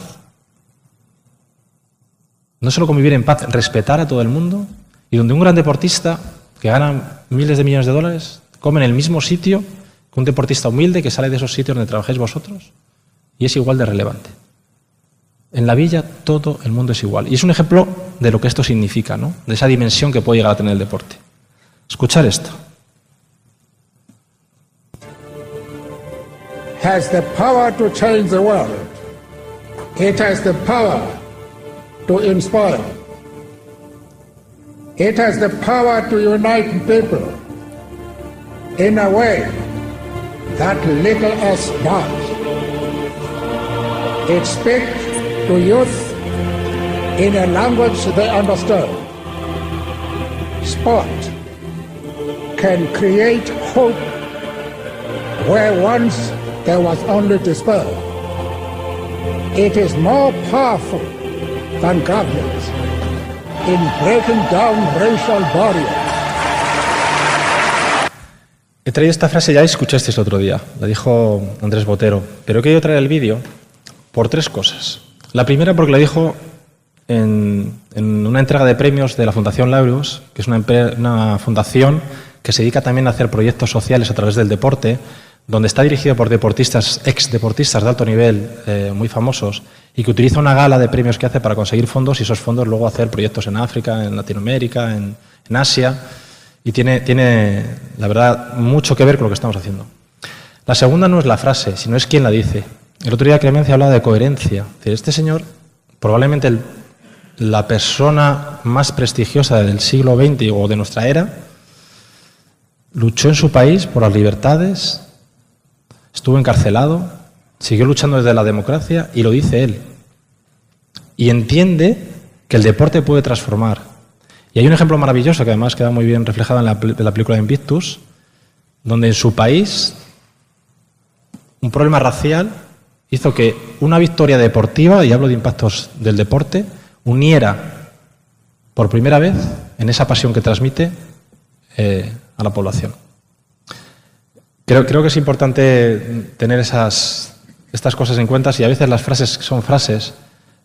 No solo convivir en paz, respetar a todo el mundo. Y donde un gran deportista que gana miles de millones de dólares come en el mismo sitio que un deportista humilde que sale de esos sitios donde trabajáis vosotros y es igual de relevante. En la villa todo el mundo es igual. Y es un ejemplo de lo que esto significa, ¿no? De esa dimensión que puede llegar a tener el deporte. Escuchar esto. Has the power to change the world. It has the power to inspire. It has the power to unite people in a way that little else does. It speaks to youth in a language they understand. Sport can create hope where once there was only despair. It is more powerful than governments in breaking down racial barriers. He traído esta frase, ya escuchasteis el otro día, la dijo Andrés Botero, pero he querido traer el vídeo por 3 cosas. La primera porque la dijo en una entrega de premios de la Fundación Laureus, que es una fundación que se dedica también a hacer proyectos sociales a través del deporte, donde está dirigido por deportistas, ex-deportistas de alto nivel, muy famosos, y que utiliza una gala de premios que hace para conseguir fondos y esos fondos luego hacer proyectos en África, en Latinoamérica, en Asia, y tiene, la verdad, mucho que ver con lo que estamos haciendo. La segunda no es la frase, sino es quién la dice. El otro día Clemencia hablaba de coherencia. Este señor, probablemente la persona más prestigiosa del siglo XX o de nuestra era, luchó en su país por las libertades, estuvo encarcelado, siguió luchando desde la democracia y lo dice él. Y entiende que el deporte puede transformar. Y hay un ejemplo maravilloso que además queda muy bien reflejado en la película de Invictus, donde en su país un problema racial hizo que una victoria deportiva, y hablo de impactos del deporte, uniera por primera vez en esa pasión que transmite a la población. Creo que es importante tener estas cosas en cuenta, y a veces las frases son frases,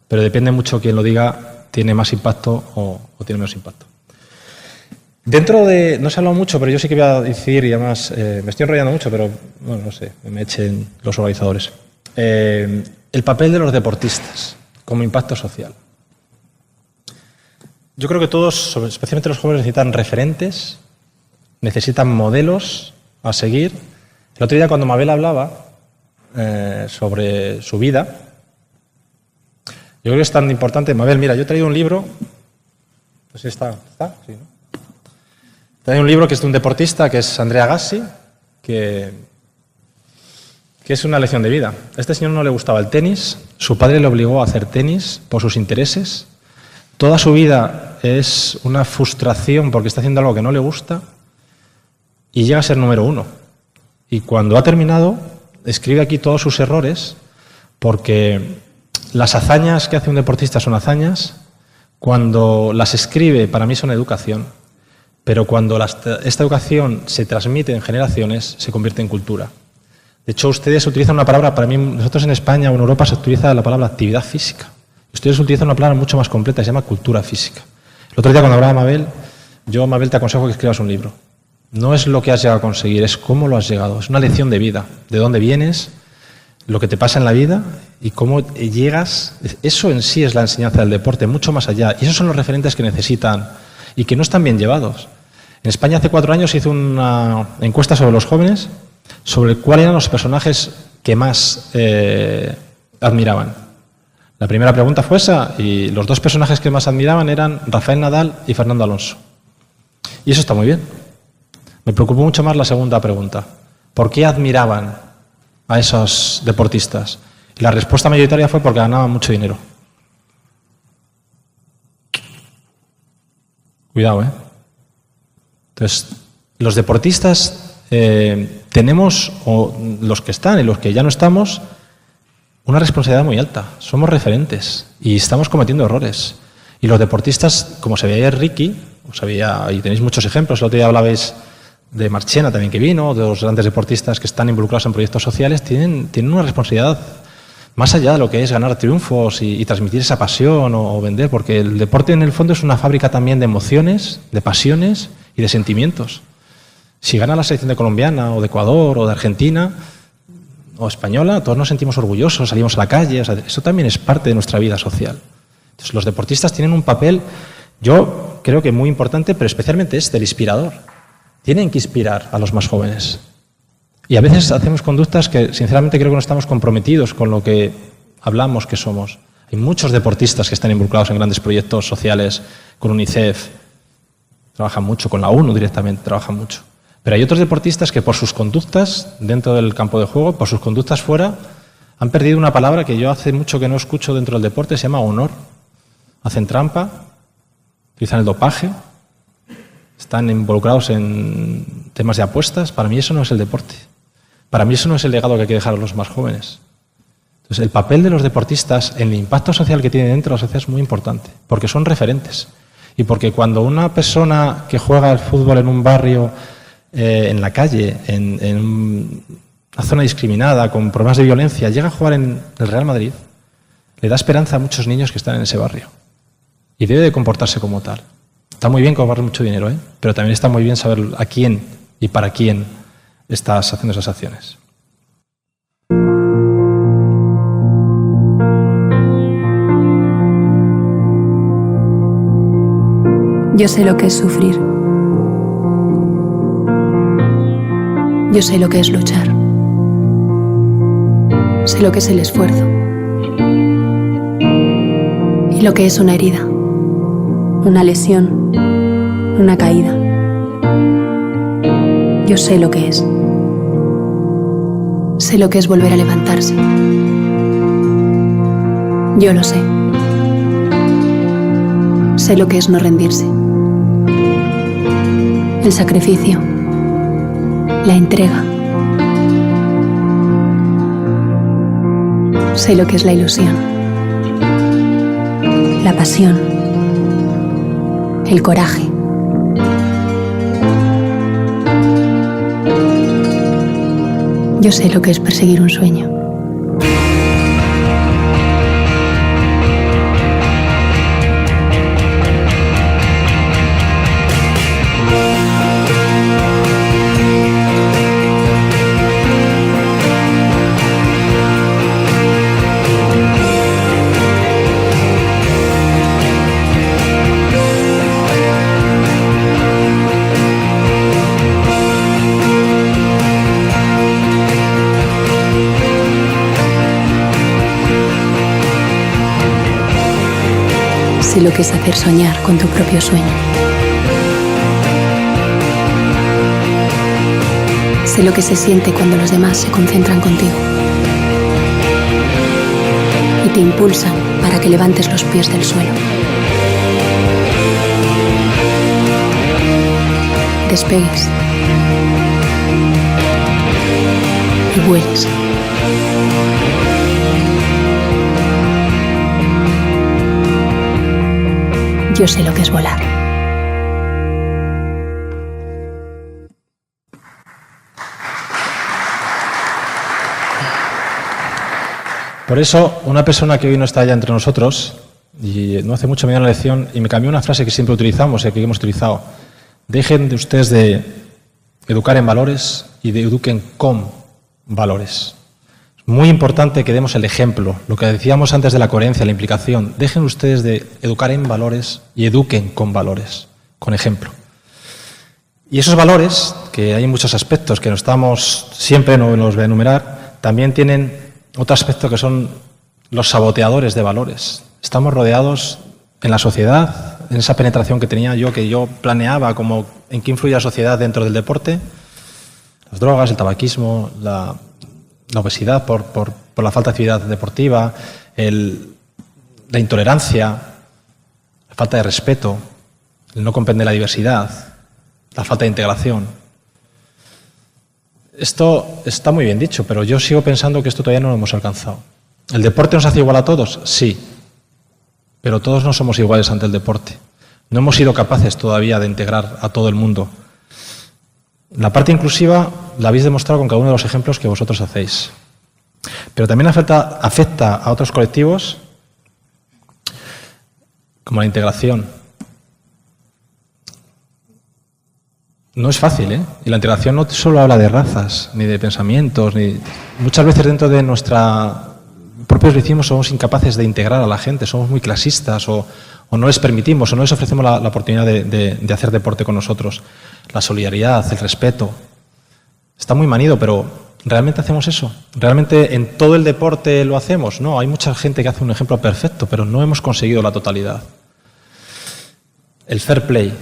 pero depende mucho quién lo diga, tiene más impacto o tiene menos impacto. Dentro de... No se ha hablado mucho, pero yo sí que voy a decir, y además me estoy enrollando mucho, pero bueno, no sé, me echen los organizadores. El papel de los deportistas como impacto social. Yo creo que todos, especialmente los jóvenes, necesitan referentes, necesitan modelos a seguir. El otro día cuando Mabel hablaba sobre su vida, yo creo que es tan importante. Mabel, mira, yo he traído un libro, no sé si está, sí, ¿no? He traído un libro que es de un deportista, que es Andrea Agassi, que es una lección de vida. A este señor no le gustaba el tenis, su padre le obligó a hacer tenis por sus intereses, toda su vida es una frustración porque está haciendo algo que no le gusta y llega a ser número 1. Y cuando ha terminado, escribe aquí todos sus errores, porque las hazañas que hace un deportista son hazañas cuando las escribe, para mí son educación, pero cuando esta educación se transmite en generaciones, se convierte en cultura. De hecho, ustedes utilizan una palabra, para mí, nosotros en España o en Europa se utiliza la palabra actividad física. Ustedes utilizan una palabra mucho más completa, se llama cultura física. El otro día cuando hablaba Mabel, yo, Mabel, te aconsejo que escribas un libro. No es lo que has llegado a conseguir, es cómo lo has llegado. Es una lección de vida, de dónde vienes, lo que te pasa en la vida y cómo llegas. Eso en sí es la enseñanza del deporte, mucho más allá. Y esos son los referentes que necesitan y que no están bien llevados. En España hace 4 años se hizo una encuesta sobre los jóvenes, sobre cuáles eran los personajes que más admiraban. La primera pregunta fue esa y los 2 personajes que más admiraban eran Rafael Nadal y Fernando Alonso. Y eso está muy bien. Me preocupó mucho más la segunda pregunta. ¿Por qué admiraban a esos deportistas? Y la respuesta mayoritaria fue porque ganaban mucho dinero. Cuidado, ¿eh? Entonces, los deportistas tenemos, o los que están y los que ya no estamos, una responsabilidad muy alta. Somos referentes y estamos cometiendo errores. Y los deportistas, como se veía Ricky, y tenéis muchos ejemplos, el otro día hablabais de Marchena también que vino, de los grandes deportistas que están involucrados en proyectos sociales, tienen una responsabilidad más allá de lo que es ganar triunfos y transmitir esa pasión o vender, porque el deporte en el fondo es una fábrica también de emociones, de pasiones y de sentimientos. Si gana la selección de colombiana o de Ecuador o de Argentina o española, todos nos sentimos orgullosos, salimos a la calle, eso también es parte de nuestra vida social. Entonces los deportistas tienen un papel, yo creo que muy importante, pero especialmente del inspirador. Tienen que inspirar a los más jóvenes. Y a veces hacemos conductas que, sinceramente, creo que no estamos comprometidos con lo que hablamos que somos. Hay muchos deportistas que están involucrados en grandes proyectos sociales, con UNICEF, trabajan mucho, con la ONU directamente trabajan mucho. Pero hay otros deportistas que por sus conductas dentro del campo de juego, por sus conductas fuera, han perdido una palabra que yo hace mucho que no escucho dentro del deporte, se llama honor. Hacen trampa, utilizan el dopaje, están involucrados en temas de apuestas. Para mí eso no es el deporte. Para mí eso no es el legado que hay que dejar a los más jóvenes. Entonces, el papel de los deportistas en el impacto social que tiene dentro de la sociedad es muy importante, porque son referentes. Y porque cuando una persona que juega al fútbol en un barrio, en la calle, en una zona discriminada, con problemas de violencia, llega a jugar en el Real Madrid, le da esperanza a muchos niños que están en ese barrio. Y debe de comportarse como tal. Está muy bien cobrar mucho dinero, pero también está muy bien saber a quién y para quién estás haciendo esas acciones. Yo sé lo que es sufrir. Yo sé lo que es luchar. Sé lo que es el esfuerzo. Y lo que es una herida, una lesión, una caída. Yo sé lo que es. Sé lo que es volver a levantarse. Yo lo sé. Sé lo que es no rendirse. El sacrificio, la entrega. Sé lo que es la ilusión, la pasión, el coraje. Yo sé lo que es perseguir un sueño. Sé lo que es hacer soñar con tu propio sueño. Sé lo que se siente cuando los demás se concentran contigo y te impulsan para que levantes los pies del suelo. Despegues y vueles. yo sé lo que es volar. Por eso, una persona que hoy no está ya entre nosotros, y no hace mucho me dio una lección y me cambió una frase que siempre utilizamos y que hemos utilizado. Dejen de ustedes de educar en valores y de eduquen con valores. Es muy importante que demos el ejemplo, lo que decíamos antes de la coherencia, la implicación. Dejen ustedes de educar en valores y eduquen con valores, con ejemplo. Y esos valores, que hay muchos aspectos que no estamos siempre, no los voy a enumerar, también tienen otro aspecto que son los saboteadores de valores. Estamos rodeados en la sociedad, en esa penetración que tenía yo, que yo planeaba como en qué influye la sociedad dentro del deporte, las drogas, el tabaquismo, la obesidad por la falta de actividad deportiva, la intolerancia, la falta de respeto, el no comprender la diversidad, la falta de integración. Esto está muy bien dicho, pero yo sigo pensando que esto todavía no lo hemos alcanzado. ¿El deporte nos hace igual a todos? Sí, pero todos no somos iguales ante el deporte. No hemos sido capaces todavía de integrar a todo el mundo. La parte inclusiva la habéis demostrado con cada uno de los ejemplos que vosotros hacéis. Pero también afecta a otros colectivos, como la integración. No es fácil, ¿eh? Y la integración no solo habla de razas, ni de pensamientos, ni... Muchas veces dentro de nuestra propios vecinos somos incapaces de integrar a la gente, somos muy clasistas o no les permitimos o no les ofrecemos la oportunidad de hacer deporte con nosotros. La solidaridad, el respeto. Está muy manido, pero ¿realmente hacemos eso? ¿Realmente en todo el deporte lo hacemos? No, hay mucha gente que hace un ejemplo perfecto, pero no hemos conseguido la totalidad. El fair play.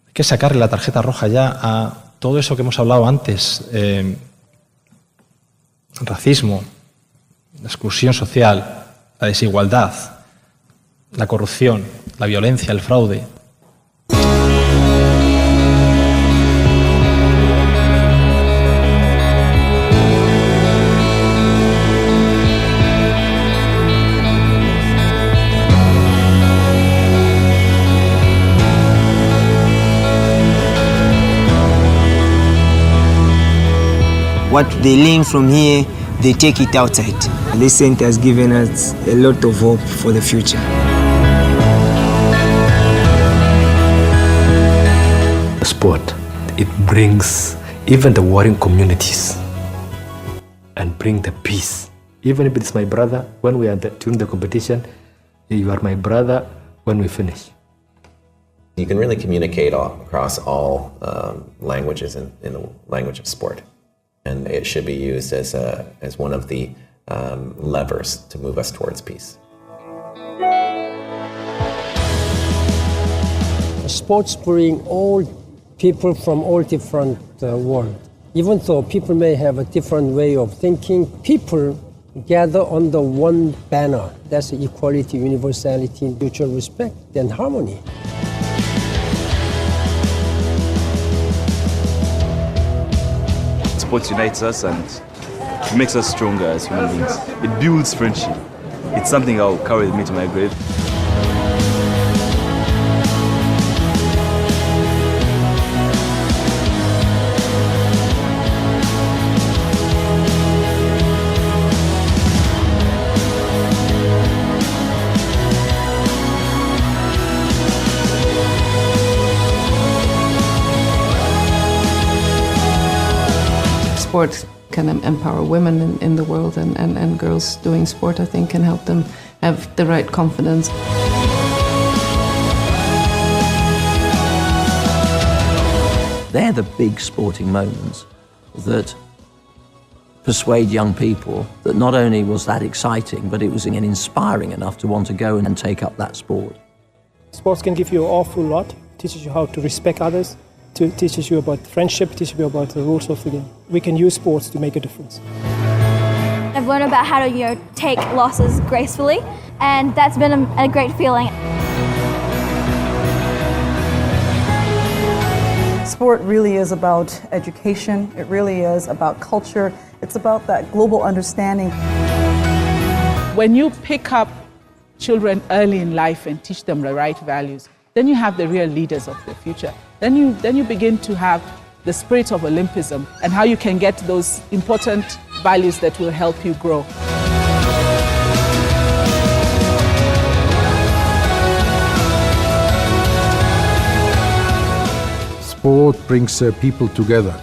Hay que sacarle la tarjeta roja ya a todo eso que hemos hablado antes. Racismo, la exclusión social, la desigualdad, la corrupción, la violencia, el fraude. What they learn from here, they take it outside. This center has given us a lot of hope for the future. Sport, it brings even the warring communities and bring the peace. Even if it's my brother, when we are during the competition, you are my brother when we finish. You can really communicate across all languages in the language of sport. And it should be used as one of the levers to move us towards peace. Sports bring all people from all different world. Even though people may have a different way of thinking, people gather under one banner. That's equality, universality, mutual respect, and harmony. Sports unites us and it makes us stronger as human beings. It builds friendship. It's something I'll carry with me to my grave. Sport can empower women in the world and girls doing sport, I think, can help them have the right confidence. They're the big sporting moments that persuade young people that not only was that exciting, but it was inspiring enough to want to go and take up that sport. Sports can give you an awful lot, teaches you how to respect others, teaches you about friendship, teaches you about the rules of the game. We can use sports to make a difference. I've learned about how to, take losses gracefully, and that's been a great feeling. Sport really is about education. It really is about culture. It's about that global understanding. When you pick up children early in life and teach them the right values, then you have the real leaders of the future. Then you begin to have the spirit of Olympism and how you can get those important values that will help you grow. Sport brings people together,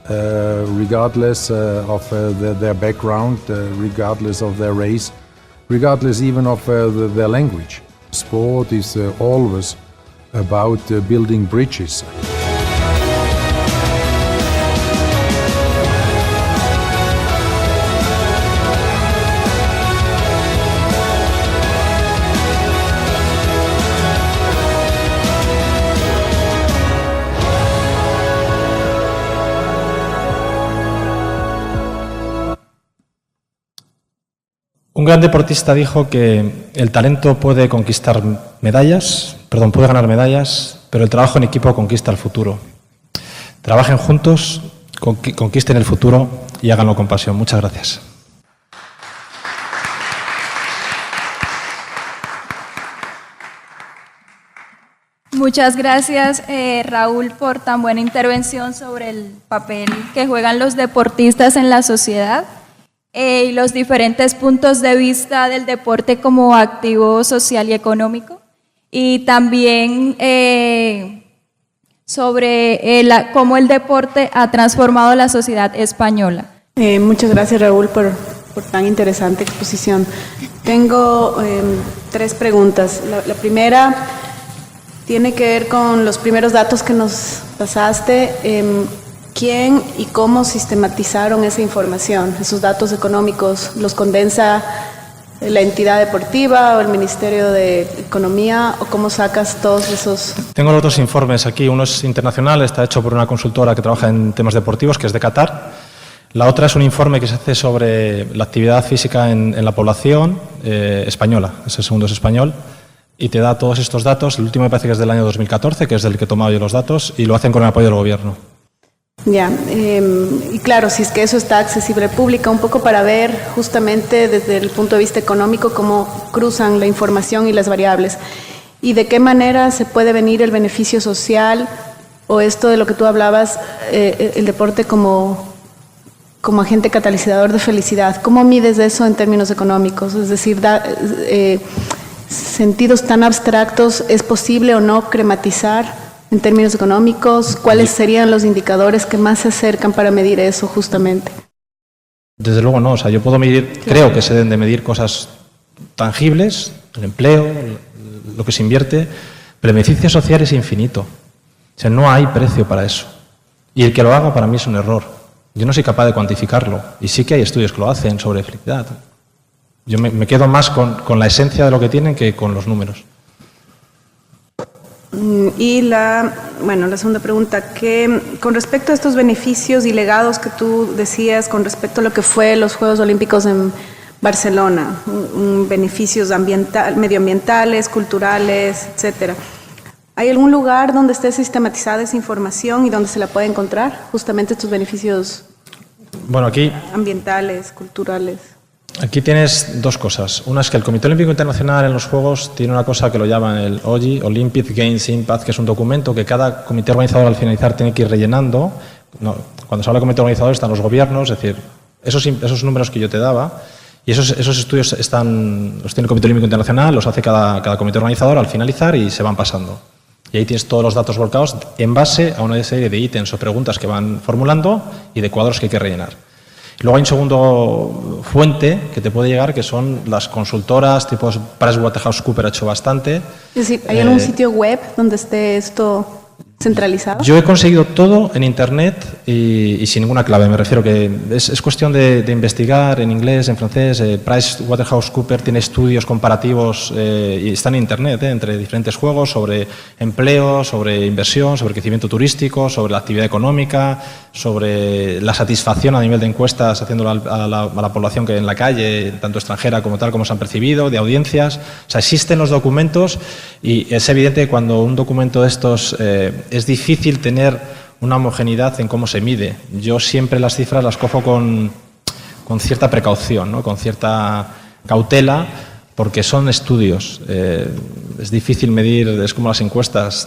regardless of their background, regardless of their race, regardless even of their language. Sport is always about building bridges. Un gran deportista dijo que el talento puede puede ganar medallas, pero el trabajo en equipo conquista el futuro. Trabajen juntos, conquisten el futuro y háganlo con pasión. Muchas gracias. Muchas gracias, Raúl, por tan buena intervención sobre el papel que juegan los deportistas en la sociedad. Y los diferentes puntos de vista del deporte como activo social y económico, y también sobre cómo el deporte ha transformado la sociedad española. Muchas gracias, Raúl, por tan interesante exposición. Tengo 3 preguntas. La primera tiene que ver con los primeros datos que nos pasaste. ¿Quién y cómo sistematizaron esa información, esos datos económicos? ¿Los condensa la entidad deportiva o el Ministerio de Economía, o cómo sacas todos esos? Tengo los 2 informes aquí. Uno es internacional, está hecho por una consultora que trabaja en temas deportivos, que es de Qatar. La otra es un informe que se hace sobre la actividad física en la población española. Ese segundo es español. Y te da todos estos datos. El último me parece que es del año 2014, que es del que he tomado yo los datos, y lo hacen con el apoyo del gobierno. Ya, y claro, si es que eso está accesible al público, un poco para ver justamente desde el punto de vista económico cómo cruzan la información y las variables, y de qué manera se puede venir el beneficio social, o esto de lo que tú hablabas, el deporte como agente catalizador de felicidad. ¿Cómo mides eso en términos económicos? Es decir, sentidos tan abstractos, ¿es posible o no crematizar en términos económicos? ¿Cuáles serían los indicadores que más se acercan para medir eso justamente? Desde luego no. O sea, yo puedo medir, creo que se deben de medir cosas tangibles, el empleo, lo que se invierte, pero el beneficio social es infinito. O sea, no hay precio para eso. Y el que lo haga para mí es un error. Yo no soy capaz de cuantificarlo. Y sí que hay estudios que lo hacen sobre felicidad. Yo me quedo más con la esencia de lo que tienen que con los números. Y la segunda pregunta, que con respecto a estos beneficios y legados que tú decías con respecto a lo que fue los Juegos Olímpicos en Barcelona, beneficios medioambientales, culturales, etcétera. ¿Hay algún lugar donde esté sistematizada esa información y donde se la puede encontrar, justamente estos beneficios ambientales, culturales? Aquí tienes 2 cosas. Una es que el Comité Olímpico Internacional en los Juegos tiene una cosa que lo llaman el OGI, Olympic Games Impact, que es un documento que cada comité organizador al finalizar tiene que ir rellenando. Cuando se habla de comité organizador están los gobiernos, es decir, esos números que yo te daba, y esos estudios los tiene el Comité Olímpico Internacional, los hace cada comité organizador al finalizar y se van pasando. Y ahí tienes todos los datos volcados en base a una serie de ítems o preguntas que van formulando y de cuadros que hay que rellenar. Luego hay un segundo fuente que te puede llegar, que son las consultoras, tipo PricewaterhouseCoopers ha hecho bastante. Es decir, ¿hay algún sitio web donde esté esto centralizado? Yo he conseguido todo en Internet y sin ninguna clave. Me refiero que es cuestión de investigar en inglés, en francés. PricewaterhouseCoopers tiene estudios comparativos y están en Internet entre diferentes juegos sobre empleo, sobre inversión, sobre crecimiento turístico, sobre la actividad económica, sobre la satisfacción a nivel de encuestas haciéndolo a la población que en la calle, tanto extranjera como tal, como se han percibido, de audiencias. O sea, existen los documentos y es evidente que cuando un documento de estos es difícil tener una homogeneidad en cómo se mide. Yo siempre las cifras las cojo con cierta precaución, ¿no? Con cierta cautela, porque son estudios. Es difícil medir, es como las encuestas,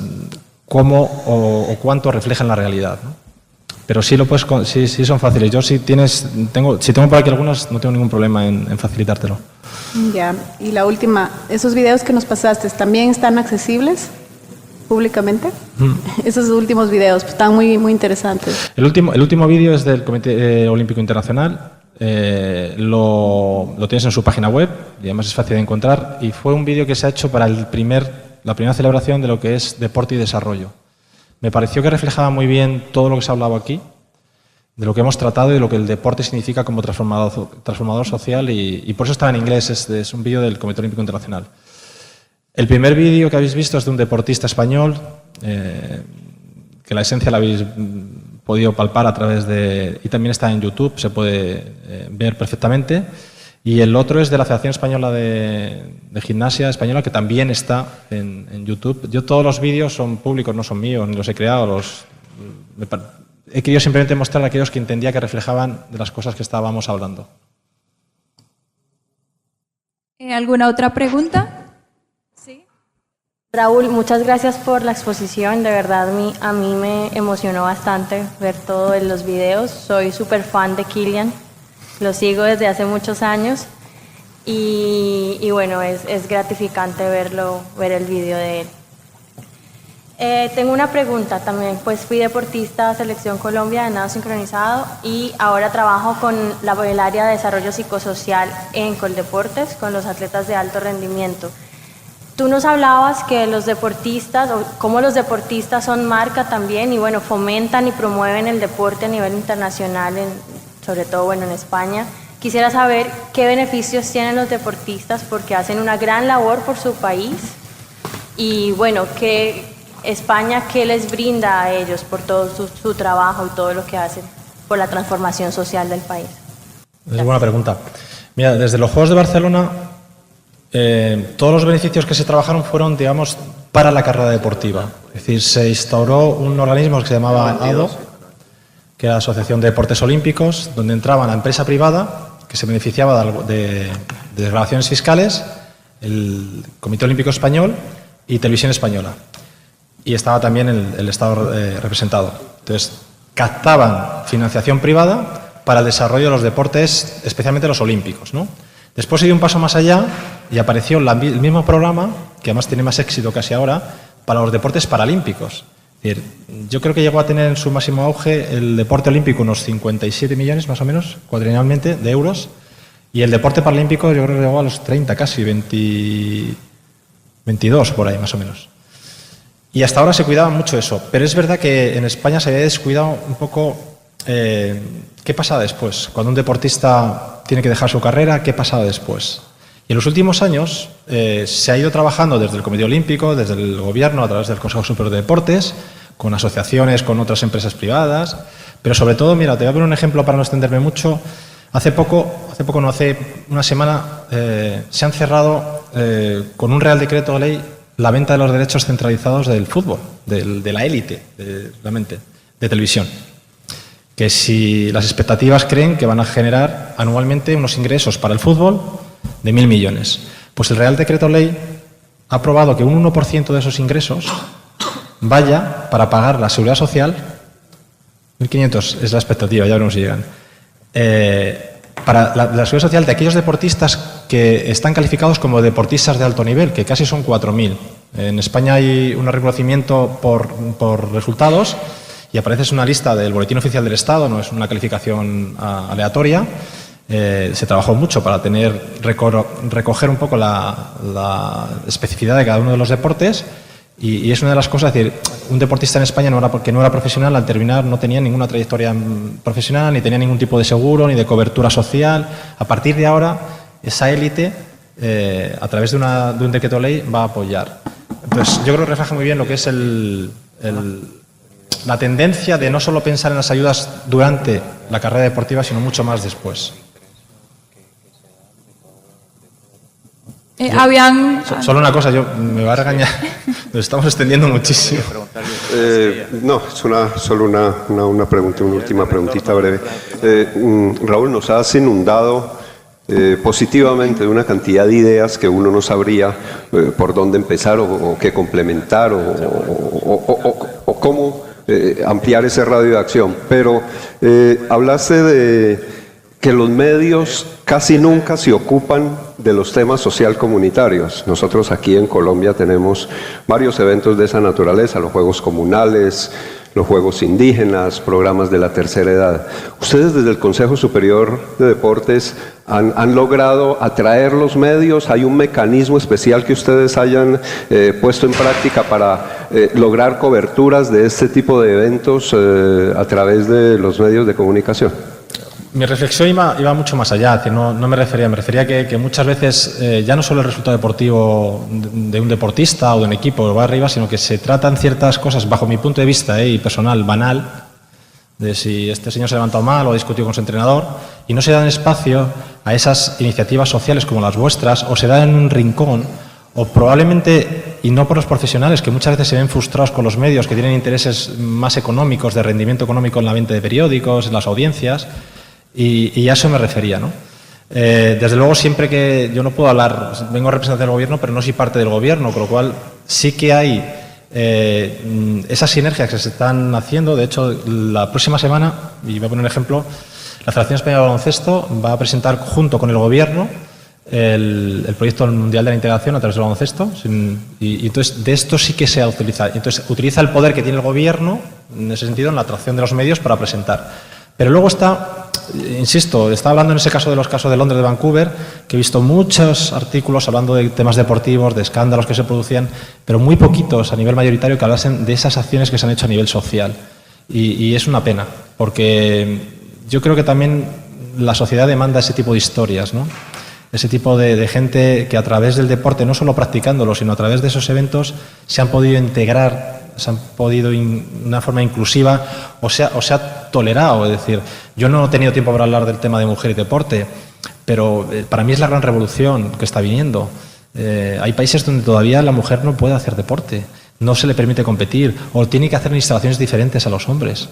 cómo o cuánto reflejan la realidad, ¿no? Pero sí lo puedes, sí son fáciles. Yo si tengo por aquí algunas, no tengo ningún problema en facilitártelo. Ya, y la última, ¿esos videos que nos pasaste también están accesibles públicamente? Esos últimos videos están muy interesantes. El último vídeo es del Comité Olímpico Internacional. Lo tienes en su página web y además es fácil de encontrar. Y fue un vídeo que se ha hecho para la primera celebración de lo que es deporte y desarrollo. Me pareció que reflejaba muy bien todo lo que se ha hablado aquí, de lo que hemos tratado y de lo que el deporte significa como transformador social, y por eso estaba en inglés. Es un vídeo del Comité Olímpico Internacional. El primer vídeo que habéis visto es de un deportista español, que la esencia la habéis podido palpar a través de... y también está en YouTube, se puede ver perfectamente. Y el otro es de la Federación Española de Gimnasia Española, que también está en YouTube. Yo todos los vídeos son públicos, no son míos, ni los he creado. He querido simplemente mostrar a aquellos que entendía que reflejaban de las cosas que estábamos hablando. ¿Alguna otra pregunta? Raúl, muchas gracias por la exposición, de verdad a mí me emocionó bastante ver todos los videos. Soy súper fan de Kilian, lo sigo desde hace muchos años y bueno, es gratificante ver el video de él. Tengo una pregunta también, pues fui deportista Selección Colombia de nado sincronizado y ahora trabajo con el área de desarrollo psicosocial en Coldeportes, con los atletas de alto rendimiento. Tú nos hablabas que los deportistas, o cómo los deportistas son marca también y bueno, fomentan y promueven el deporte a nivel internacional, sobre todo bueno, en España. Quisiera saber qué beneficios tienen los deportistas porque hacen una gran labor por su país y bueno, España qué les brinda a ellos por todo su trabajo y todo lo que hacen por la transformación social del país. Es buena pregunta. Mira, desde los Juegos de Barcelona, todos los beneficios que se trabajaron fueron, digamos, para la carrera deportiva. Es decir, se instauró un organismo que se llamaba ADO, que era la Asociación de Deportes Olímpicos, donde entraba la empresa privada, que se beneficiaba de desgravaciones fiscales, el Comité Olímpico Español y Televisión Española. Y estaba también el Estado representado. Entonces, captaban financiación privada para el desarrollo de los deportes, especialmente los olímpicos, ¿no? Después se dio un paso más allá y apareció el mismo programa, que además tiene más éxito casi ahora, para los deportes paralímpicos. Es decir, yo creo que llegó a tener en su máximo auge el deporte olímpico unos 57 millones más o menos, cuadrienalmente, de euros, y el deporte paralímpico yo creo que llegó a los 30 casi, 22 por ahí más o menos. Y hasta ahora se cuidaba mucho eso, pero es verdad que en España se había descuidado un poco qué pasaba después. Cuando un deportista tiene que dejar su carrera, ¿qué pasaba después? Y en los últimos años se ha ido trabajando desde el Comité Olímpico, desde el Gobierno, a través del Consejo Superior de Deportes, con asociaciones, con otras empresas privadas, pero sobre todo, mira, te voy a poner un ejemplo para no extenderme mucho. Hace una semana, se han cerrado con un Real Decreto de Ley la venta de los derechos centralizados del fútbol, de la élite, realmente, de televisión. Que si las expectativas creen que van a generar anualmente unos ingresos para el fútbol de 1.000 millones. Pues el Real Decreto Ley ha aprobado que un 1% de esos ingresos vaya para pagar la seguridad social, 1.500 es la expectativa, ya veremos si llegan, para la seguridad social de aquellos deportistas que están calificados como deportistas de alto nivel, que casi son 4.000. En España hay un reconocimiento por resultados y aparece en una lista del Boletín Oficial del Estado, no es una calificación aleatoria. Se trabajó mucho para recoger un poco la especificidad de cada uno de los deportes y es una de las cosas, es decir, un deportista en España que no era profesional, al terminar no tenía ninguna trayectoria profesional, ni tenía ningún tipo de seguro, ni de cobertura social. A partir de ahora, esa élite, a través de un decreto ley, va a apoyar. Entonces, yo creo que refleja muy bien lo que es la tendencia de no solo pensar en las ayudas durante la carrera deportiva, sino mucho más después. Solo una cosa, me va a regañar, nos estamos extendiendo muchísimo. No, es solo una pregunta, una última preguntita breve. Raúl, nos has inundado positivamente de una cantidad de ideas que uno no sabría por dónde empezar o qué complementar o cómo ampliar ese radio de acción. Pero hablaste de que los medios casi nunca se ocupan de los temas social comunitarios. Nosotros aquí en Colombia tenemos varios eventos de esa naturaleza, los Juegos Comunales, los Juegos Indígenas, programas de la tercera edad. Ustedes desde el Consejo Superior de Deportes han logrado atraer los medios. ¿Hay un mecanismo especial que ustedes hayan puesto en práctica para lograr coberturas de este tipo de eventos a través de los medios de comunicación? Mi reflexión iba mucho más allá, no me refería que muchas veces ya no solo el resultado deportivo de un deportista o de un equipo va arriba, sino que se tratan ciertas cosas, bajo mi punto de vista y personal, banal, de si este señor se ha levantado mal o ha discutido con su entrenador, y no se dan espacio a esas iniciativas sociales como las vuestras, o se dan en un rincón, o probablemente, y no por los profesionales, que muchas veces se ven frustrados con los medios, que tienen intereses más económicos, de rendimiento económico en la venta de periódicos, en las audiencias. Y a eso me refería, ¿no? Desde luego, siempre que yo no puedo hablar, vengo a representar del gobierno, pero no soy parte del gobierno, con lo cual sí que hay esas sinergias que se están haciendo. De hecho, la próxima semana, y voy a poner un ejemplo, la Federación Española de Baloncesto va a presentar junto con el gobierno el proyecto mundial de la integración a través del baloncesto, y entonces de esto sí que se ha utilizado. Entonces utiliza el poder que tiene el gobierno en ese sentido, en la atracción de los medios para presentar. Pero luego está, insisto, está hablando en ese caso de los casos de Londres, de Vancouver, que he visto muchos artículos hablando de temas deportivos, de escándalos que se producían, pero muy poquitos a nivel mayoritario que hablasen de esas acciones que se han hecho a nivel social. Y es una pena, porque yo creo que también la sociedad demanda ese tipo de historias, ¿no? Ese tipo de gente que a través del deporte, no solo practicándolo, sino a través de esos eventos, se han podido integrar, se han podido de una forma inclusiva o se ha tolerado. Es decir, yo no he tenido tiempo para hablar del tema de mujer y deporte, pero para mí es la gran revolución que está viniendo. Hay países donde todavía la mujer no puede hacer deporte, no se le permite competir o tiene que hacer en instalaciones diferentes a los hombres.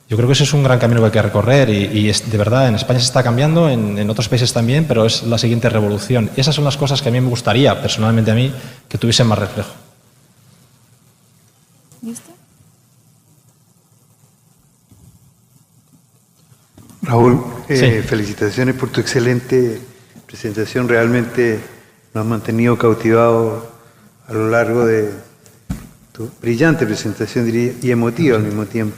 Yo creo que ese es un gran camino que hay que recorrer y de verdad en España se está cambiando, en otros países también, pero es la siguiente revolución. Y esas son las cosas que a mí me gustaría, personalmente a mí, que tuviesen más reflejo. ¿Listo? Raúl, Sí. felicitaciones por tu excelente presentación. Realmente nos has mantenido cautivados a lo largo de tu brillante presentación, diría, y emotiva al mismo tiempo.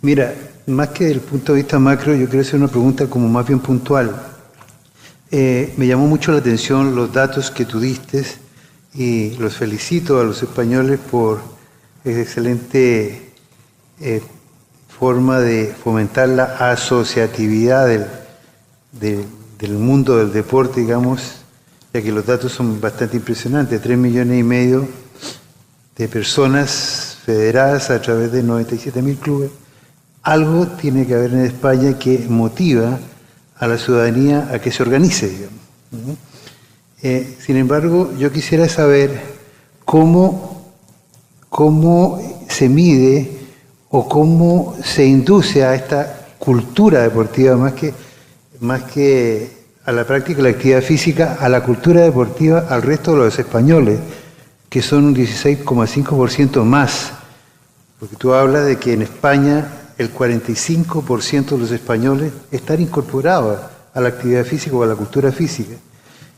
Mira, más que desde el punto de vista macro, yo quiero hacer una pregunta como más bien puntual. Me llamó mucho la atención los datos que tú diste y los felicito a los españoles por esa excelente forma de fomentar la asociatividad del mundo del deporte, digamos, ya que los datos son bastante impresionantes. 3,5 millones de personas federadas a través de 97.000 clubes. Algo tiene que haber en España que motiva a la ciudadanía a que se organice, digamos. Sin embargo, yo quisiera saber cómo se mide o cómo se induce a esta cultura deportiva, más que a la práctica de la actividad física, a la cultura deportiva al resto de los españoles, que son un 16,5% más. Porque tú hablas de que en España el 45% de los españoles están incorporados a la actividad física o a la cultura física.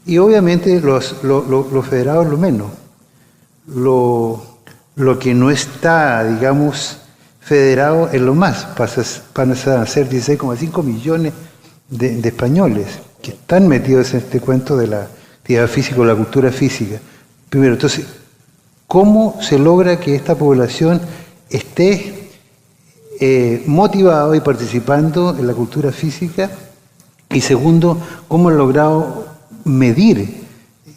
Y obviamente los federados lo menos. Lo que no está, digamos, federado es lo más. Pasan a ser 16,5 millones de españoles que están metidos en este cuento de la actividad física o la cultura física. Primero, entonces, ¿cómo se logra que esta población esté motivado y participando en la cultura física? Y segundo, ¿cómo han logrado medir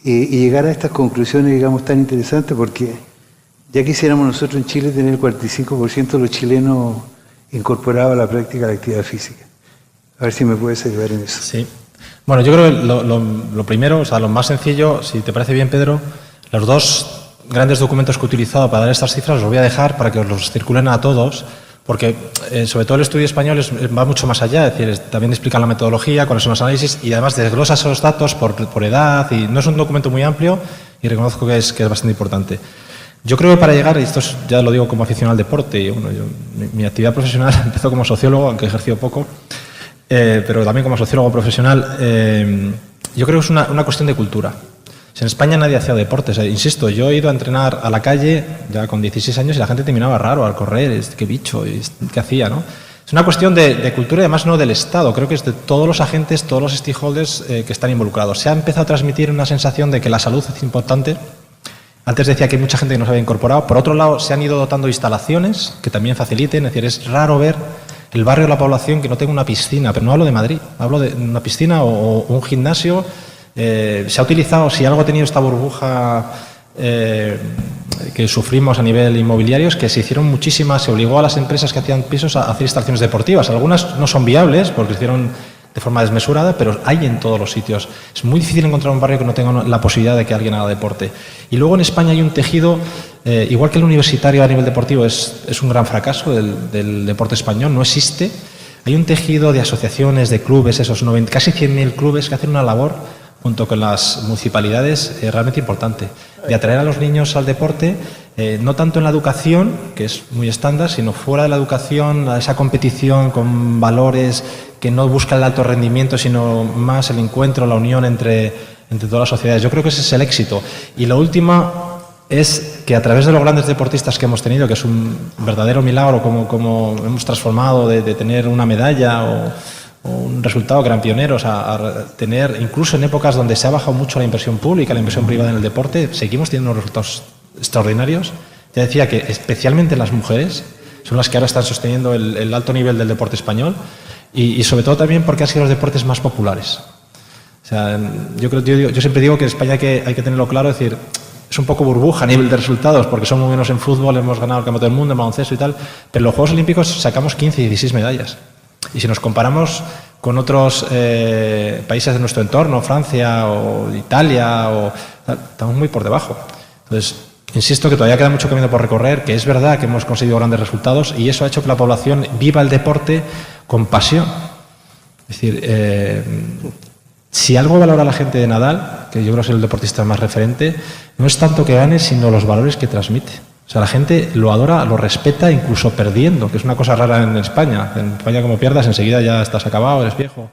y llegar a estas conclusiones, digamos, tan interesantes? Porque ya quisiéramos nosotros en Chile tener el 45% de los chilenos incorporados a la práctica de la actividad física. A ver si me puedes ayudar en eso. Sí. Bueno, yo creo que lo primero, o sea, lo más sencillo, si te parece bien, Pedro, los dos grandes documentos que he utilizado para dar estas cifras los voy a dejar para que los circulen a todos, porque sobre todo el estudio español va mucho más allá, es decir, también explica la metodología, cuáles son los análisis y además desglosa esos datos por edad y no es un documento muy amplio y reconozco que es bastante importante. Yo creo que para llegar, y esto ya lo digo como aficionado al deporte, y bueno, mi actividad profesional empezó como sociólogo, aunque he ejercido poco, pero también como sociólogo profesional, yo creo que es una cuestión de cultura. En España nadie hacía deportes, insisto, yo he ido a entrenar a la calle ya con 16 años y la gente te miraba raro al correr, qué bicho, qué hacía, ¿no? Es una cuestión de cultura y además no del Estado, creo que es de todos los agentes, todos los stakeholders que están involucrados. Se ha empezado a transmitir una sensación de que la salud es importante. Antes decía que hay mucha gente que no se había incorporado. Por otro lado, se han ido dotando instalaciones que también faciliten, es decir, es raro ver el barrio de la población que no tenga una piscina, pero no hablo de Madrid, hablo de una piscina o un gimnasio. Se ha utilizado, si algo ha tenido esta burbuja que sufrimos a nivel inmobiliario, es que se hicieron muchísimas, se obligó a las empresas que hacían pisos a hacer instalaciones deportivas. Algunas no son viables porque se hicieron de forma desmesurada, pero hay en todos los sitios. Es muy difícil encontrar un barrio que no tenga la posibilidad de que alguien haga deporte. Y luego en España hay un tejido, igual que el universitario a nivel deportivo es un gran fracaso del deporte español, no existe. Hay un tejido de asociaciones, de clubes, esos casi 100.000 clubes que hacen una labor junto con las municipalidades realmente importante, de atraer a los niños al deporte, no tanto en la educación, que es muy estándar, sino fuera de la educación, a esa competición con valores que no buscan el alto rendimiento, sino más el encuentro, la unión entre todas las sociedades. Yo creo que ese es el éxito. Y la última es que a través de los grandes deportistas que hemos tenido, que es un verdadero milagro como hemos transformado de tener una medalla o un resultado que eran pioneros a tener, incluso en épocas donde se ha bajado mucho la inversión pública, la inversión privada en el deporte, seguimos teniendo unos resultados extraordinarios. Ya decía que especialmente las mujeres son las que ahora están sosteniendo el alto nivel del deporte español y sobre todo también porque han sido los deportes más populares. O sea, yo siempre digo que en España hay que tenerlo claro, es decir, es un poco burbuja a nivel de resultados porque somos muy buenos en fútbol, hemos ganado el campeonato del mundo, en baloncesto y tal, pero en los Juegos Olímpicos sacamos 15 y 16 medallas. Y si nos comparamos con otros países de nuestro entorno, Francia o Italia, estamos muy por debajo. Entonces, insisto que todavía queda mucho camino por recorrer, que es verdad que hemos conseguido grandes resultados y eso ha hecho que la población viva el deporte con pasión. Es decir, si algo valora la gente de Nadal, que yo creo que es el deportista más referente, no es tanto que gane, sino los valores que transmite. O sea, la gente lo adora, lo respeta, incluso perdiendo, que es una cosa rara en España. En España, como pierdas, enseguida ya estás acabado, eres viejo.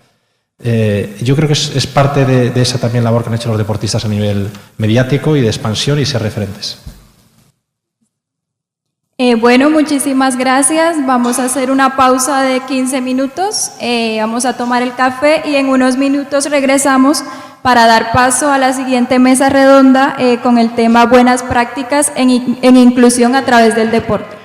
Yo creo que es parte de esa también labor que han hecho los deportistas a nivel mediático y de expansión y ser referentes. Bueno, muchísimas gracias. Vamos a hacer una pausa de 15 minutos. Vamos a tomar el café y en unos minutos regresamos para dar paso a la siguiente mesa redonda con el tema Buenas prácticas en inclusión a través del deporte.